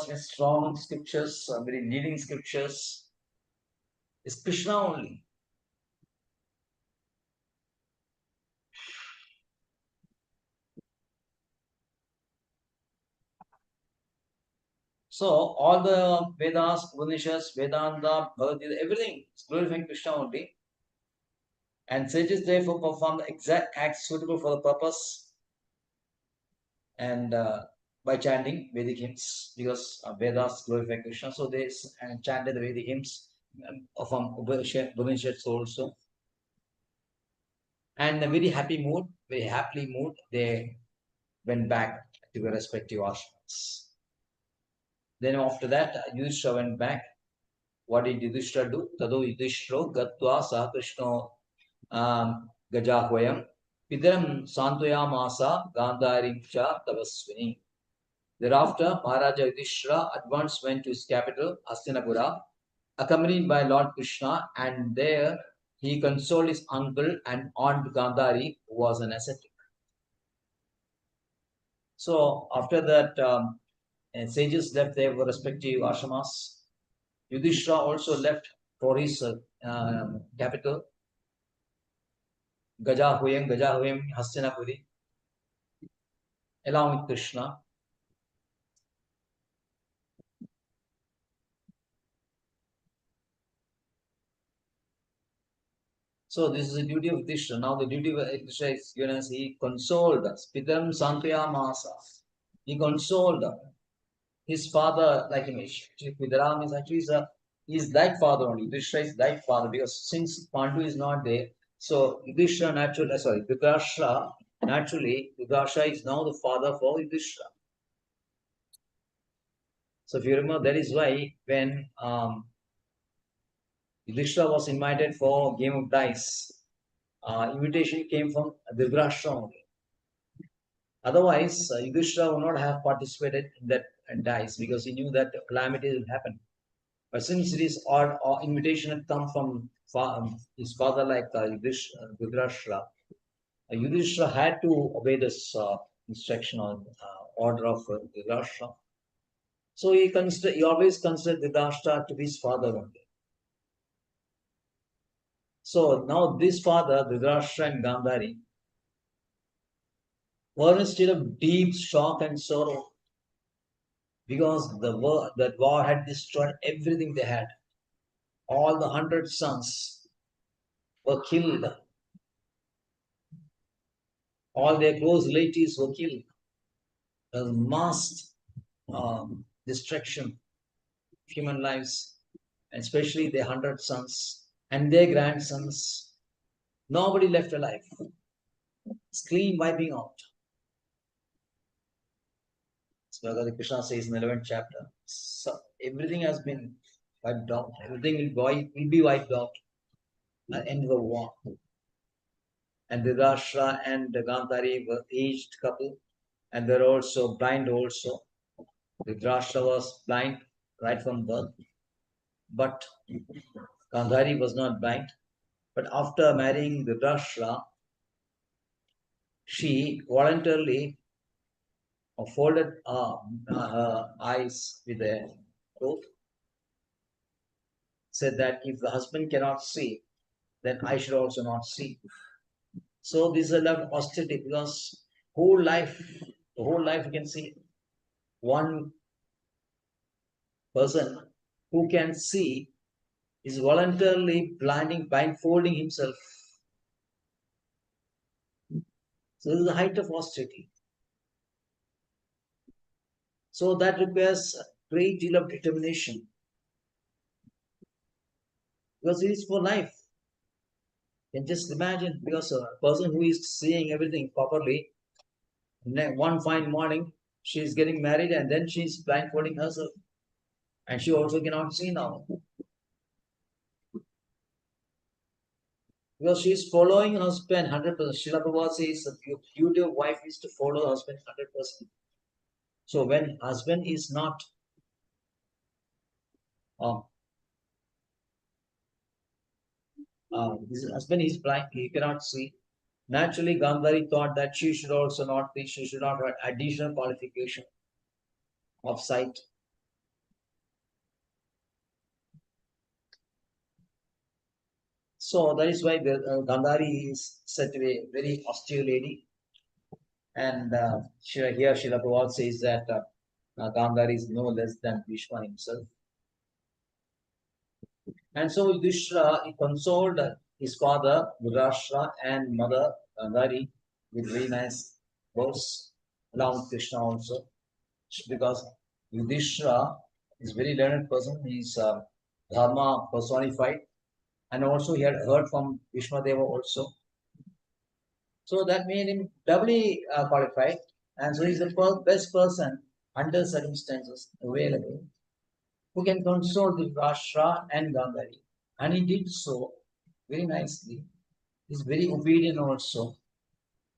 Speaker 2: means strong scriptures, very leading scriptures, is Krishna only. So all the Vedas, Upanishads, Vedanta, Bhagavad Gita, everything is glorifying Krishna only. And sages therefore perform the exact acts suitable for the purpose, and by chanting Vedic hymns, because Vedas glorify Krishna, so they chanted the Vedic hymns from Upanishads also. And in a very happy mood, very happily mood, they went back to their respective ashrams. Then after that, Yudhishthira went back. What did Yudhishthira do? Tado Yudhishthiro gatva sa Krishno Gajahvayam Pidaram Santoyamasa Gandharim Cha Tavaswini. Thereafter, Maharaja Yudhishthira at once went to his capital, Hastinapura, accompanied by Lord Krishna, and there he consoled his uncle and aunt Gandhari, who was an ascetic. So after that, sages left their respective ashramas. Yudhishthira also left for his capital, Gajahvayam, Hastinapuri, along with Krishna. So this is the duty of Yudhishthira. Now the duty of Yudhishthira is given as he consoled us. Pitaram Santuyamasa. He consoled his father like him. Pidaram is actually is like father only. Yudhishthira is like father, because since Pandu is not there, so Yudhishthira naturally, Dhritarashtra naturally, Dhritarashtra is now the father for Yudhishthira. So if you remember, that is why when Yudhishthira was invited for game of dice, invitation came from Dhritarashtra only. Otherwise, Yudhishthira would not have participated in that dice because he knew that calamity will happen. But since this odd invitation had come from his father, like Yudhishthira, Yudhishthira had to obey this instruction or order of Yudhishthira. So he always considered Yudhishthira to be his father only. So now this father, Dhritarashtra and Gandhari, were in a state of deep shock and sorrow because that war had destroyed everything they had. All the 100 sons were killed. All their close relatives were killed. There was mass destruction of human lives, and especially their 100 sons and their grandsons. Nobody left alive. It's clean wiping out. So Krishna says in the 11th chapter, so everything has been wiped out. Everything will be wiped out at the end of the war. And Dhritarashtra and Gandhari were aged couple, and they're also blind also. Dhritarashtra was blind right from birth, but Gandhari was not blind. But after marrying Dhritarashtra, she voluntarily folded her eyes with a cloth, said that if the husband cannot see, then I should also not see. So this is a lot of austerity because the whole life you can see one person who can see is voluntarily blindfolding himself. So this is the height of austerity. So that requires a great deal of determination because it is for life. You can just imagine, because a person who is seeing everything properly, one fine morning she is getting married and then she is blindfolding herself, and she also cannot see now because she is following her husband 100%. Srila Prabhupada says the duty of wife is to follow her husband 100%. So when husband is not his husband is blind, he cannot see. Naturally, Gandhari thought that she should not have additional qualification of sight. So that is why Gandhari is said to be a very austere lady. And here Srila Prabhupada says that Gandhari is no less than Bhishma himself. And so Yudhishthira, he consoled his father Dhritarashtra and mother Gandhari with very nice verse, along with Krishna also, because Yudhishthira is a very learned person. He is Dharma personified, and also he had heard from Bhishma Deva also. So that made him doubly qualified, and so he's the best person under circumstances available who can console Dhritarashtra and Gandhari. And he did so very nicely. He's very obedient also,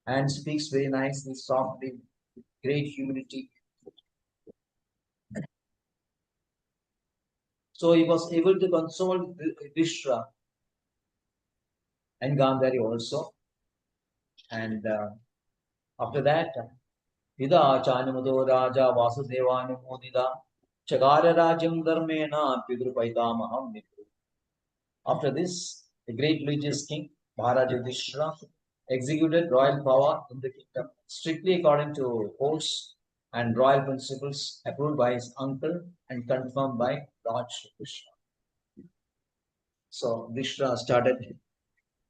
Speaker 2: and speaks very nicely, softly, with great humility. So he was able to console Yudhishthira and Gandhari also. And after that, Hida Chanamado Raja Vasudevānumodida Chagara Rajam Dharmena Pidrupaitamaham Nitru. After this, the great religious king, Maharaja Yudhishthira, executed royal power in the kingdom strictly according to codes and royal principles approved by his uncle and confirmed by Lord Shri Krishna. So Yudhishthira started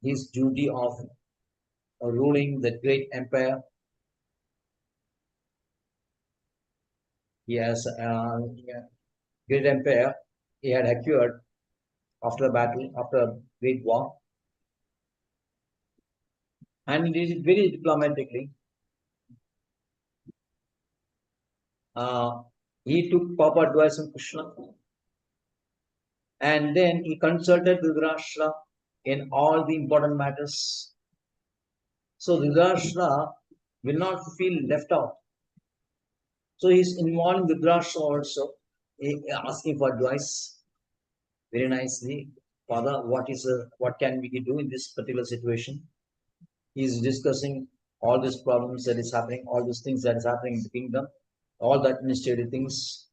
Speaker 2: his duty of ruling the great empire. He has a great empire he had acquired after a battle, after a great war. And he did it very diplomatically. He took proper advice from Krishna. And then he consulted Dhritarashtra in all the important matters. So Dhritarashtra will not feel left out. So he's involved in Dhritarashtra also, asking for advice very nicely. Father, what can we do in this particular situation? He's discussing all these problems that is happening, all these things that is happening in the kingdom, all the administrative things.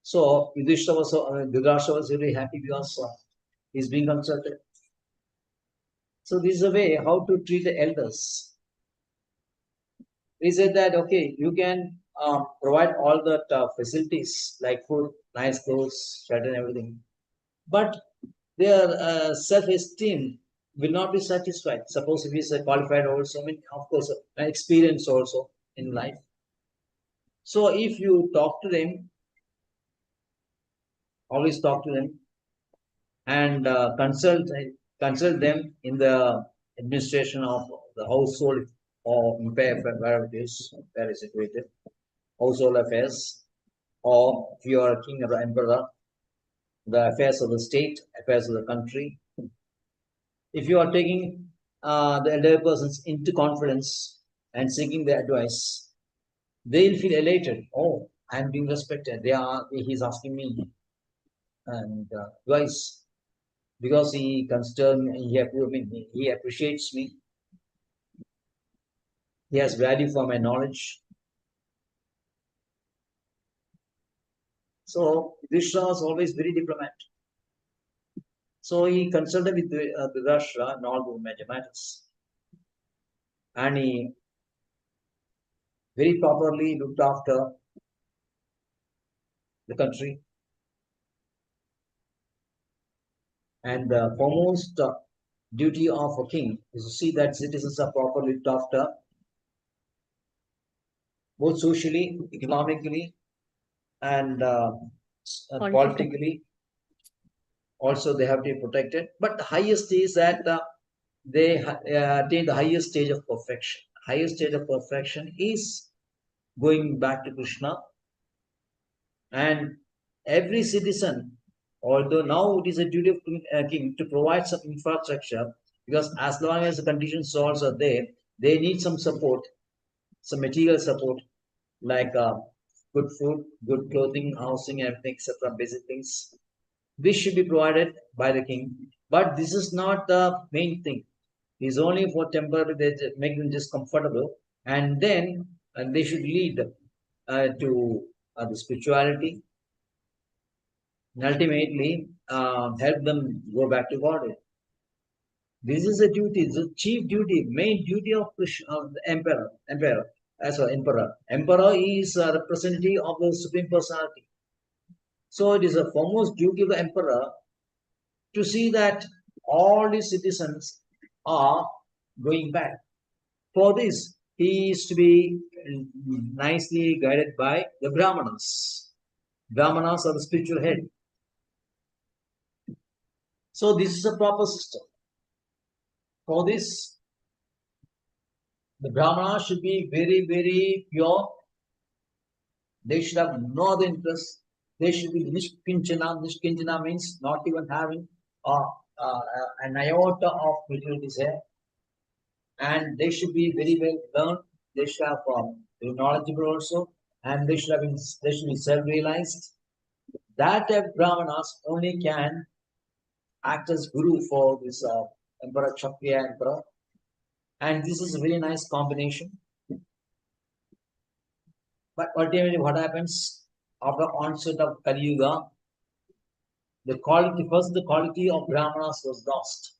Speaker 2: So Dhritarashtra was very happy because he's being consulted. So this is a way how to treat the elders. He said that, okay, you can provide all the facilities like food, nice clothes, shelter and everything. But their self-esteem will not be satisfied. Suppose if he is qualified also, I mean, of course, an experience also in life. So if you talk to them, always talk to them and consult them in the administration of the household or where it is, where is situated, household affairs, or if you are a king or emperor, the affairs of the state, affairs of the country. If you are taking the elder persons into confidence and seeking their advice, they'll feel elated. Oh, I'm being respected. He's asking me and advice because he considers me, he appreciates me. He has value for my knowledge. So Vishnu was always very diplomatic. So he consulted with Dhritarashtra and all the major matters. And he very properly looked after the country. And the foremost duty of a king is to see that citizens are properly looked after, both socially, economically, and politically. Also, they have to be protected. But the highest is that they attain the highest stage of perfection. Highest stage of perfection is going back to Krishna. And every citizen, although now it is a duty of king to provide some infrastructure, because as long as the conditions are there, they need some support, some material support, like good food, good clothing, housing, everything, etc., basic things. This should be provided by the king, but this is not the main thing. It is only for temporary, they make them just comfortable, and then they should lead to the spirituality, and ultimately help them go back to God. This is a duty, the chief duty, main duty of the emperor. Emperor is a representative of the Supreme Personality. So it is a foremost duty of the emperor to see that all the citizens are going back. For this, he is to be nicely guided by the Brahmanas. Brahmanas are the spiritual head. So this is a proper system. For this, the Brahmanas should be very, very pure. They should have no other interest. They should be nishkinchana. Nishkinchana means not even having an iota of material desire. And they should be very well learned. They should have very knowledgeable also, and they should be self-realized. That Brahmanas only can act as guru for this Emperor Kshatriya Emperor, and this is a very nice combination. But ultimately, what happens after onset of Kali Yuga? The quality of Brahmanas was lost.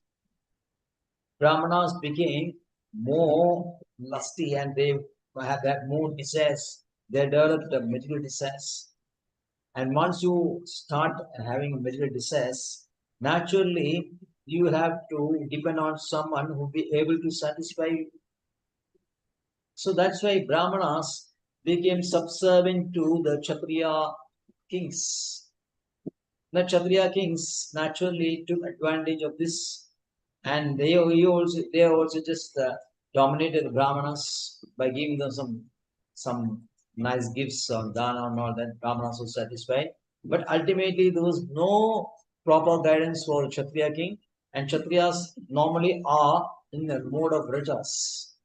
Speaker 2: Brahmanas became more lusty and they have had more desires. They developed the material desires. And once you start having material desires, naturally you have to depend on someone who will be able to satisfy you. So that's why Brahmanas became subservient to the Kshatriya kings. The Kshatriya kings naturally took advantage of this, and they also just dominated the Brahmanas by giving them some nice gifts on dana and all that. Brahmanas were satisfied, but ultimately there was no proper guidance for Kshatriya king, and Kshatriyas normally are in the mode of rajas.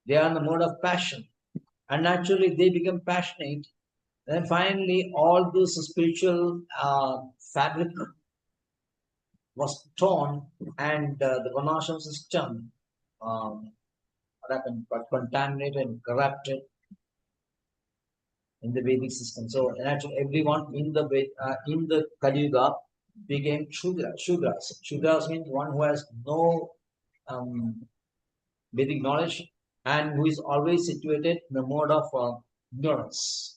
Speaker 2: They are in the mode of passion. And naturally, they become passionate. Then finally, all this spiritual fabric was torn, and the Varnashram system contaminated and corrupted in the Vedic system. So naturally, everyone in the Kali Yuga became Shudras. Shudras means one who has no Vedic knowledge and who is always situated in the mode of ignorance.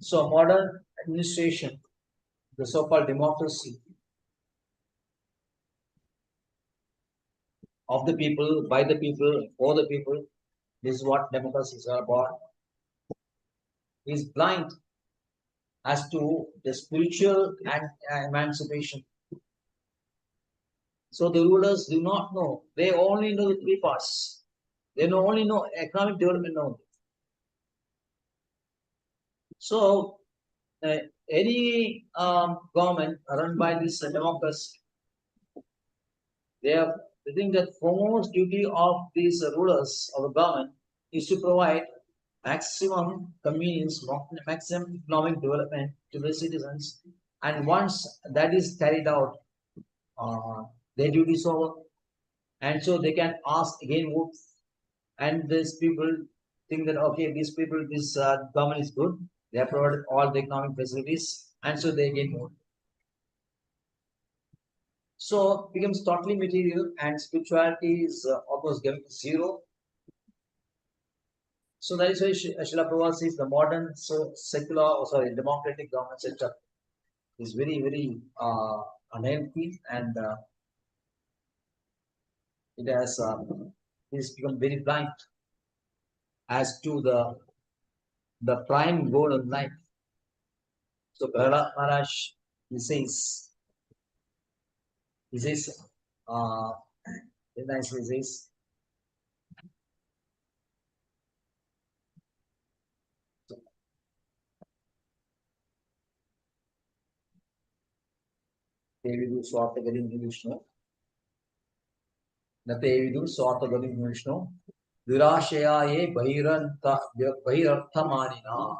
Speaker 2: So modern administration, the so-called democracy of the people, by the people, for the people, this is what democracies are about, is blind as to the spiritual and emancipation. So the rulers do not know. They only know the three parts. They only know economic development only. So any government run by this democracy, they think that foremost duty of these rulers of the government is to provide maximum convenience, maximum economic development to the citizens. And once that is carried out, their duty is over. And so they can ask again vote. And these people think that, okay, these people, this government is good. They have provided all the economic facilities. And so they again vote. So it becomes totally material and spirituality is almost given to zero. So that is why Srila Prabhupada says the modern democratic government setup is very, very unhealthy, and it has become very blind as to the prime goal of life. So Prahlad Maharaj, he says, very nicely says, Devidu Swata Gadim Vishnu, Natevidu Swata Gadim Vishnu, Durashayaye Bahirarthamanina,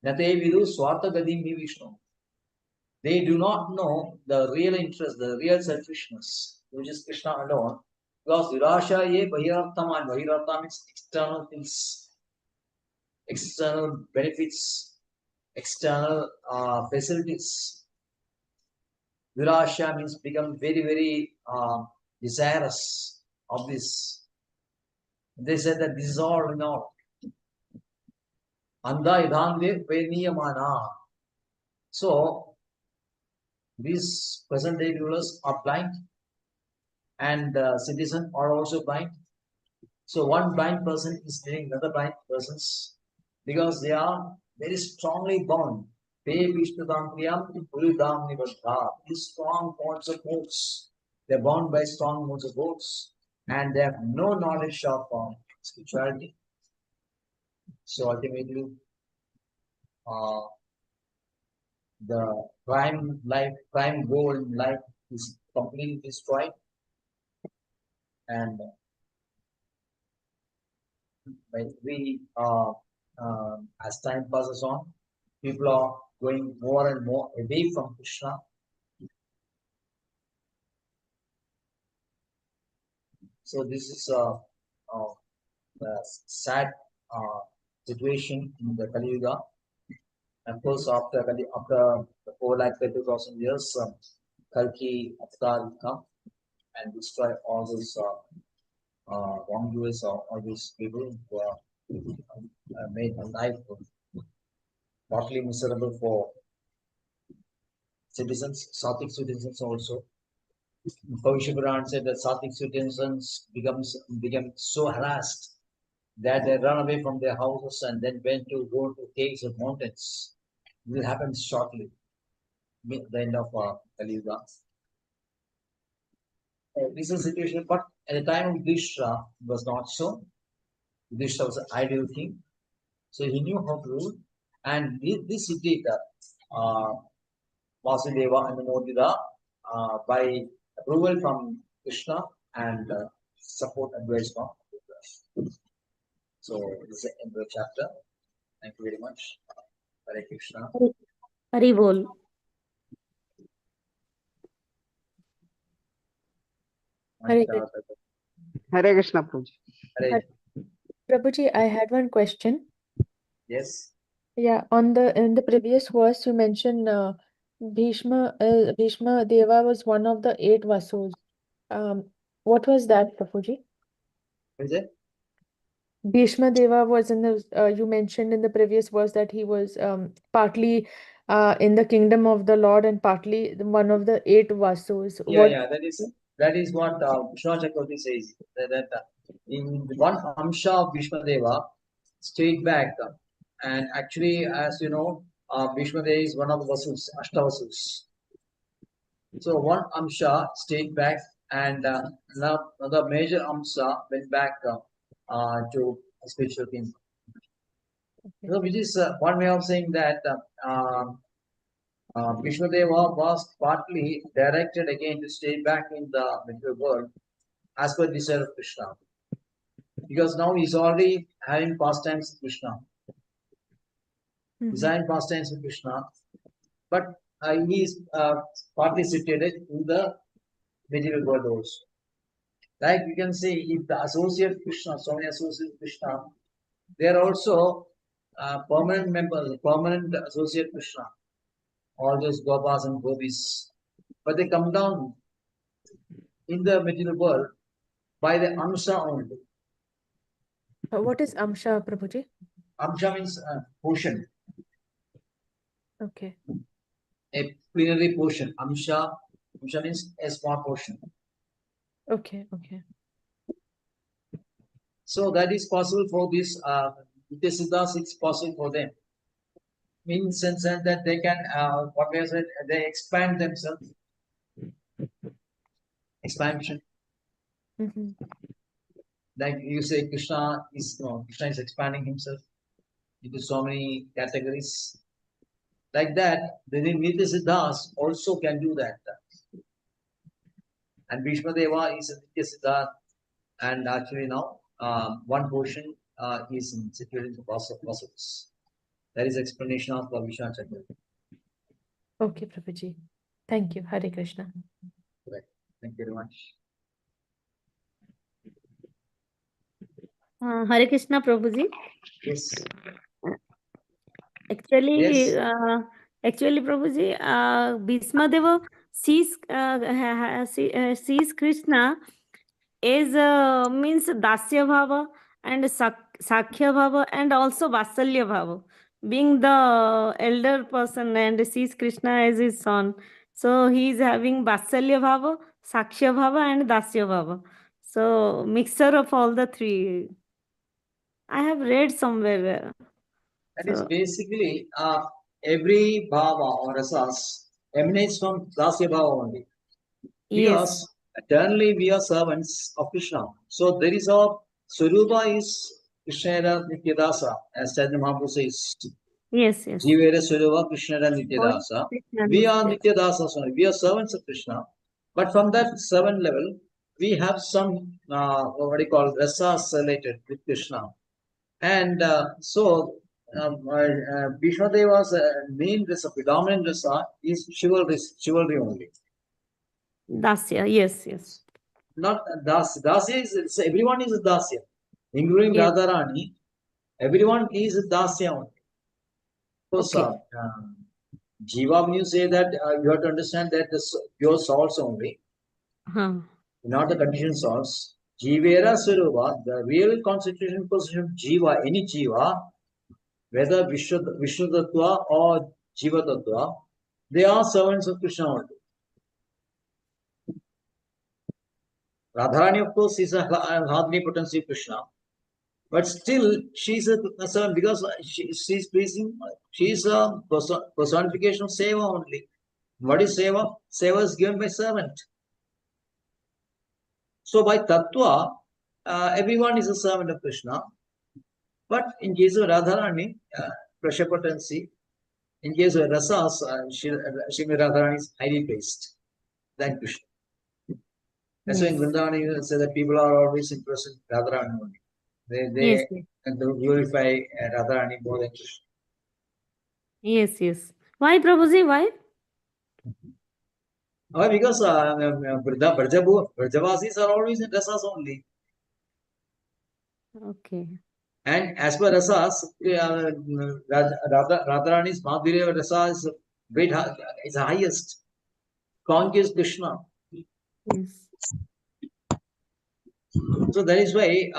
Speaker 2: Natevidu Swata Gadim Vishnu. They do not know the real interest, the real selfishness, which is Krishna alone. Because Durashayaye Bahirarthaman, Bahirartha means external things, external benefits, external facilities. Virasha means become very, very desirous of this. They said that this is all in all. Anda idhanve veniyamana. So these present day rulers are blind, and citizens are also blind. So one blind person is leading another blind persons because they are very strongly bound. These strong bonds of oaths. They're bound by strong bonds of oaths, and they have no knowledge of spirituality. So ultimately, the prime goal in life is completely destroyed, and as time passes on, people are going more and more away from Krishna. So this is a sad situation in the Kali Yuga. Of course, after the 4,30,000 years, Kalki Avatar will come and destroy all those wrongdoers, all these people who are made life totally miserable for citizens, Sattvic citizens also. Bhavishya Puran said that Sattvic citizens become so harassed that they run away from their houses and then went to go to caves or mountains. It will happen shortly, the end of Kali Yuga. This is the situation, but at the time of Yudhishthira, it was not so. Yudhishthira was an ideal king, so he knew how to rule, and this he did. Vasudeva and Modira by approval from Krishna, and support advice from. So this is the end of the chapter. Thank you very much. Hare Krishna.
Speaker 6: Hari Bol.
Speaker 1: Hare Krishna.
Speaker 3: Hare Krishna, Prabhuji.
Speaker 2: Hare.
Speaker 1: Prabhuji, I had one question.
Speaker 2: Yes.
Speaker 1: Yeah, in the previous verse you mentioned Bhishma Deva was one of the 8 Vasus. What was that, Prabhuji?
Speaker 2: What is it?
Speaker 1: Bhishma Deva was in the you mentioned in the previous verse that he was partly in the kingdom of the Lord and partly one of the 8 Vasus.
Speaker 2: Yeah, that is what H.G.Satyavrta says. That in one Amsha of Bhishma Deva stayed back, and actually, as you know, Bhishma Deva is one of the Vasus, Ashtavasus. So one Amsha stayed back, and now the major Amsha went back to spiritual kingdom. So, which is one way of saying that Bhishma Deva was partly directed again to stay back in the material world as per desire of Krishna. Because now he's already having pastimes with Krishna. He's having pastimes with Krishna, but he is partly situated in the material world also. Like you can see, if the associate Krishna, so many associate Krishna, they are also permanent members, permanent associate Krishna. All those Gopas and Gopis, but they come down in the material world by the Amsha only.
Speaker 1: What is Amsha, Prabhuji?
Speaker 2: Amsha means portion.
Speaker 1: Okay.
Speaker 2: A plenary portion. Amsha means a small portion.
Speaker 1: Okay.
Speaker 2: So that is possible for this Siddhas, it's possible for them. In sense that they can, what we have said, they expand themselves. Expansion. Like you say, Krishna is expanding himself into so many categories. Like that, the Nitya Siddhas also can do that. And Bhishma Deva is a Nitya Siddha, and actually now one portion is situated in the process. That is explanation of Vishnu Chakra.
Speaker 1: Okay, Prabhuji. Thank you. Hare Krishna.
Speaker 2: Right. Thank you very much.
Speaker 6: Hare Krishna, Prabhuji.
Speaker 2: Yes.
Speaker 6: Actually, Prabhuji, Bhishma Deva sees Krishna as means Dasya Bhava and Sakhya Bhava and also Vasalya Bhava, being the elder person and sees Krishna as his son. So he is having Vasalya Bhava, Sakhya Bhava and Dasya Bhava. So mixture of all the three. I have read somewhere.
Speaker 2: That is basically every bhava or rasas emanates from Dasya Bhava only. Because eternally we are servants of Krishna. So there is a Swarupa is Krishna Nitya Dasa, as Chaitanya Mahaprabhu says.
Speaker 6: Yes.
Speaker 2: Jivera Swarupa Krishna Nitya Dasa. We are Nitya Dasa, we are servants of Krishna. But from that servant level, we have some what do you call rasas related with Krishna. And Bhishma Deva's main rasa, predominant rasa is chivalry only.
Speaker 6: Dasya, yes.
Speaker 2: Not Dasya. Dasya is everyone is a Dasya, including Radharani. Everyone is a Dasya only. So, Jiva, when you say that, you have to understand that the pure souls only, not the conditioned souls. Jivera Swarupa, the real concentration position of Jiva, any Jiva, whether Vishnu Tattva or Jiva Tattva, they are servants of Krishna only. Radharani, of course, is a Hadni potency of Krishna, but still she is a servant because she is pleasing. She is a personification of Seva only. What is Seva? Seva is given by servant. So by Tattva, everyone is a servant of Krishna. But in case of Radharani, pressure potency, in case of Rasas, Shrimati Radharani is highly placed than Krishna. That's why in
Speaker 6: Yes.
Speaker 2: Vrindavan you say that people are always interested in Radharani only. They
Speaker 6: Yes, yes.
Speaker 2: glorify Radharani more than Krishna.
Speaker 6: Yes, yes. Why, Prabhuji? Why?
Speaker 2: Why? Because Brajavasis are always in rasas only.
Speaker 6: Okay.
Speaker 2: And as per rasas, Radharani's Madhurya rasa is great, is the highest. Conquers Krishna.
Speaker 6: Yes.
Speaker 2: So that is why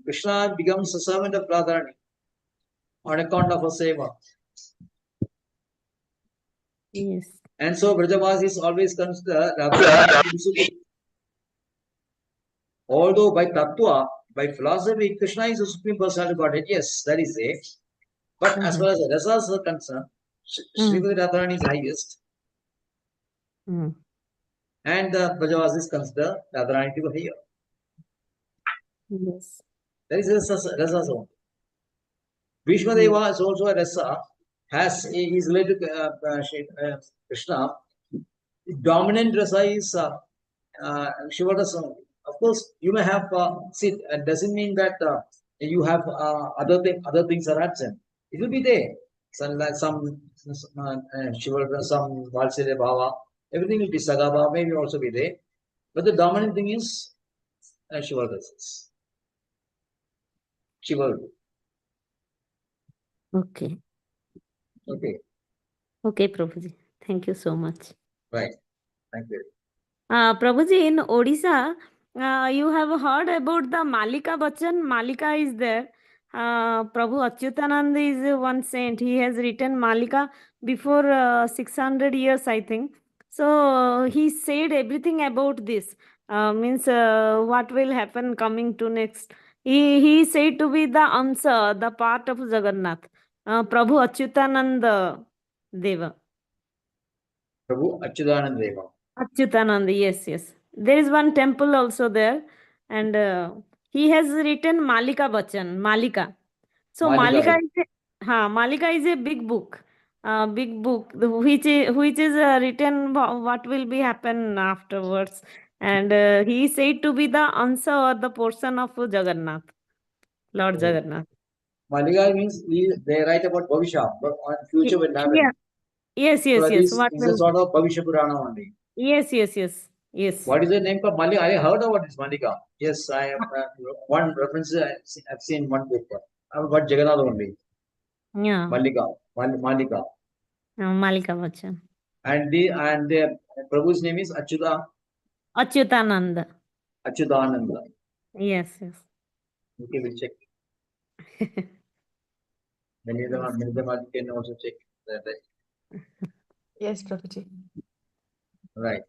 Speaker 2: Krishna becomes a servant of Radharani on account of her seva.
Speaker 6: Yes.
Speaker 2: And so Brajavasis always consider Radharani. Although by tattva, by philosophy, Krishna is the supreme personality Godhead. Yes, that is it. But as far as the rasas are concerned, Srimati Radharani is highest. And the Brajavasis consider Radharani to be higher.
Speaker 6: Yes.
Speaker 2: That is rasas only. Bhishma Deva is also a rasa, is related to Krishna. The dominant rasa is Shiva rasa only. Of course, you may have it doesn't mean that you have other things are absent. It will be there. Some Shiva, some Valsalya Bhava, everything will be Sagabha, maybe also be there. But the dominant thing is Shiva rasas. Shiva.
Speaker 6: Okay.
Speaker 2: Okay.
Speaker 6: Okay, Prabhuji. Thank you so much.
Speaker 2: Right. Thank you.
Speaker 6: Prabhuji, in Odisha, you have heard about the Malika Bachchan. Malika is there. Prabhu Achyutanand is one saint. He has written Malika before 600 years, I think. So he said everything about this. Means what will happen coming to next. He said to be the answer, the part of Jagannath. Prabhu Achyutanand Deva.
Speaker 2: Prabhu Achyutanand Deva.
Speaker 6: Achyutanand, yes, yes. There is one temple also there, and he has written Malika Bachchan, Malika. So Malika is a big book, which is written what will be happen afterwards, and he said to be the answer or the portion of Jagannath, Lord Jagannath.
Speaker 2: Malika means they write about Bhavisha, but on future will happen.
Speaker 6: Yeah. Yes.
Speaker 2: So
Speaker 6: Yes.
Speaker 2: this is a sort of Bhavisha Purana only.
Speaker 6: Yes.
Speaker 2: What is the name called Malika? I heard about this Malika. Yes, I have one reference I've seen one book about Jagannath only.
Speaker 6: Yeah.
Speaker 2: Malika.
Speaker 6: Malika Bachchan.
Speaker 2: And the Prabhu's name is
Speaker 6: Achyutananda.
Speaker 2: Achyutananda.
Speaker 6: Yes.
Speaker 2: Okay, we'll check. Many of them can also check that.
Speaker 1: Yes, Prabhuji.
Speaker 2: Right.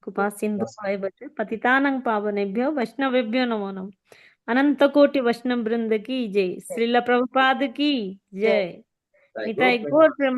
Speaker 6: कृपा सिंधु पतितानं पावनेभ्यो वैष्णवेभ्यो नमो नमः। अनंत कोटि वैष्णव वृंद की जय। श्रील प्रभुपाद की जय। निताई गौर प्रेम।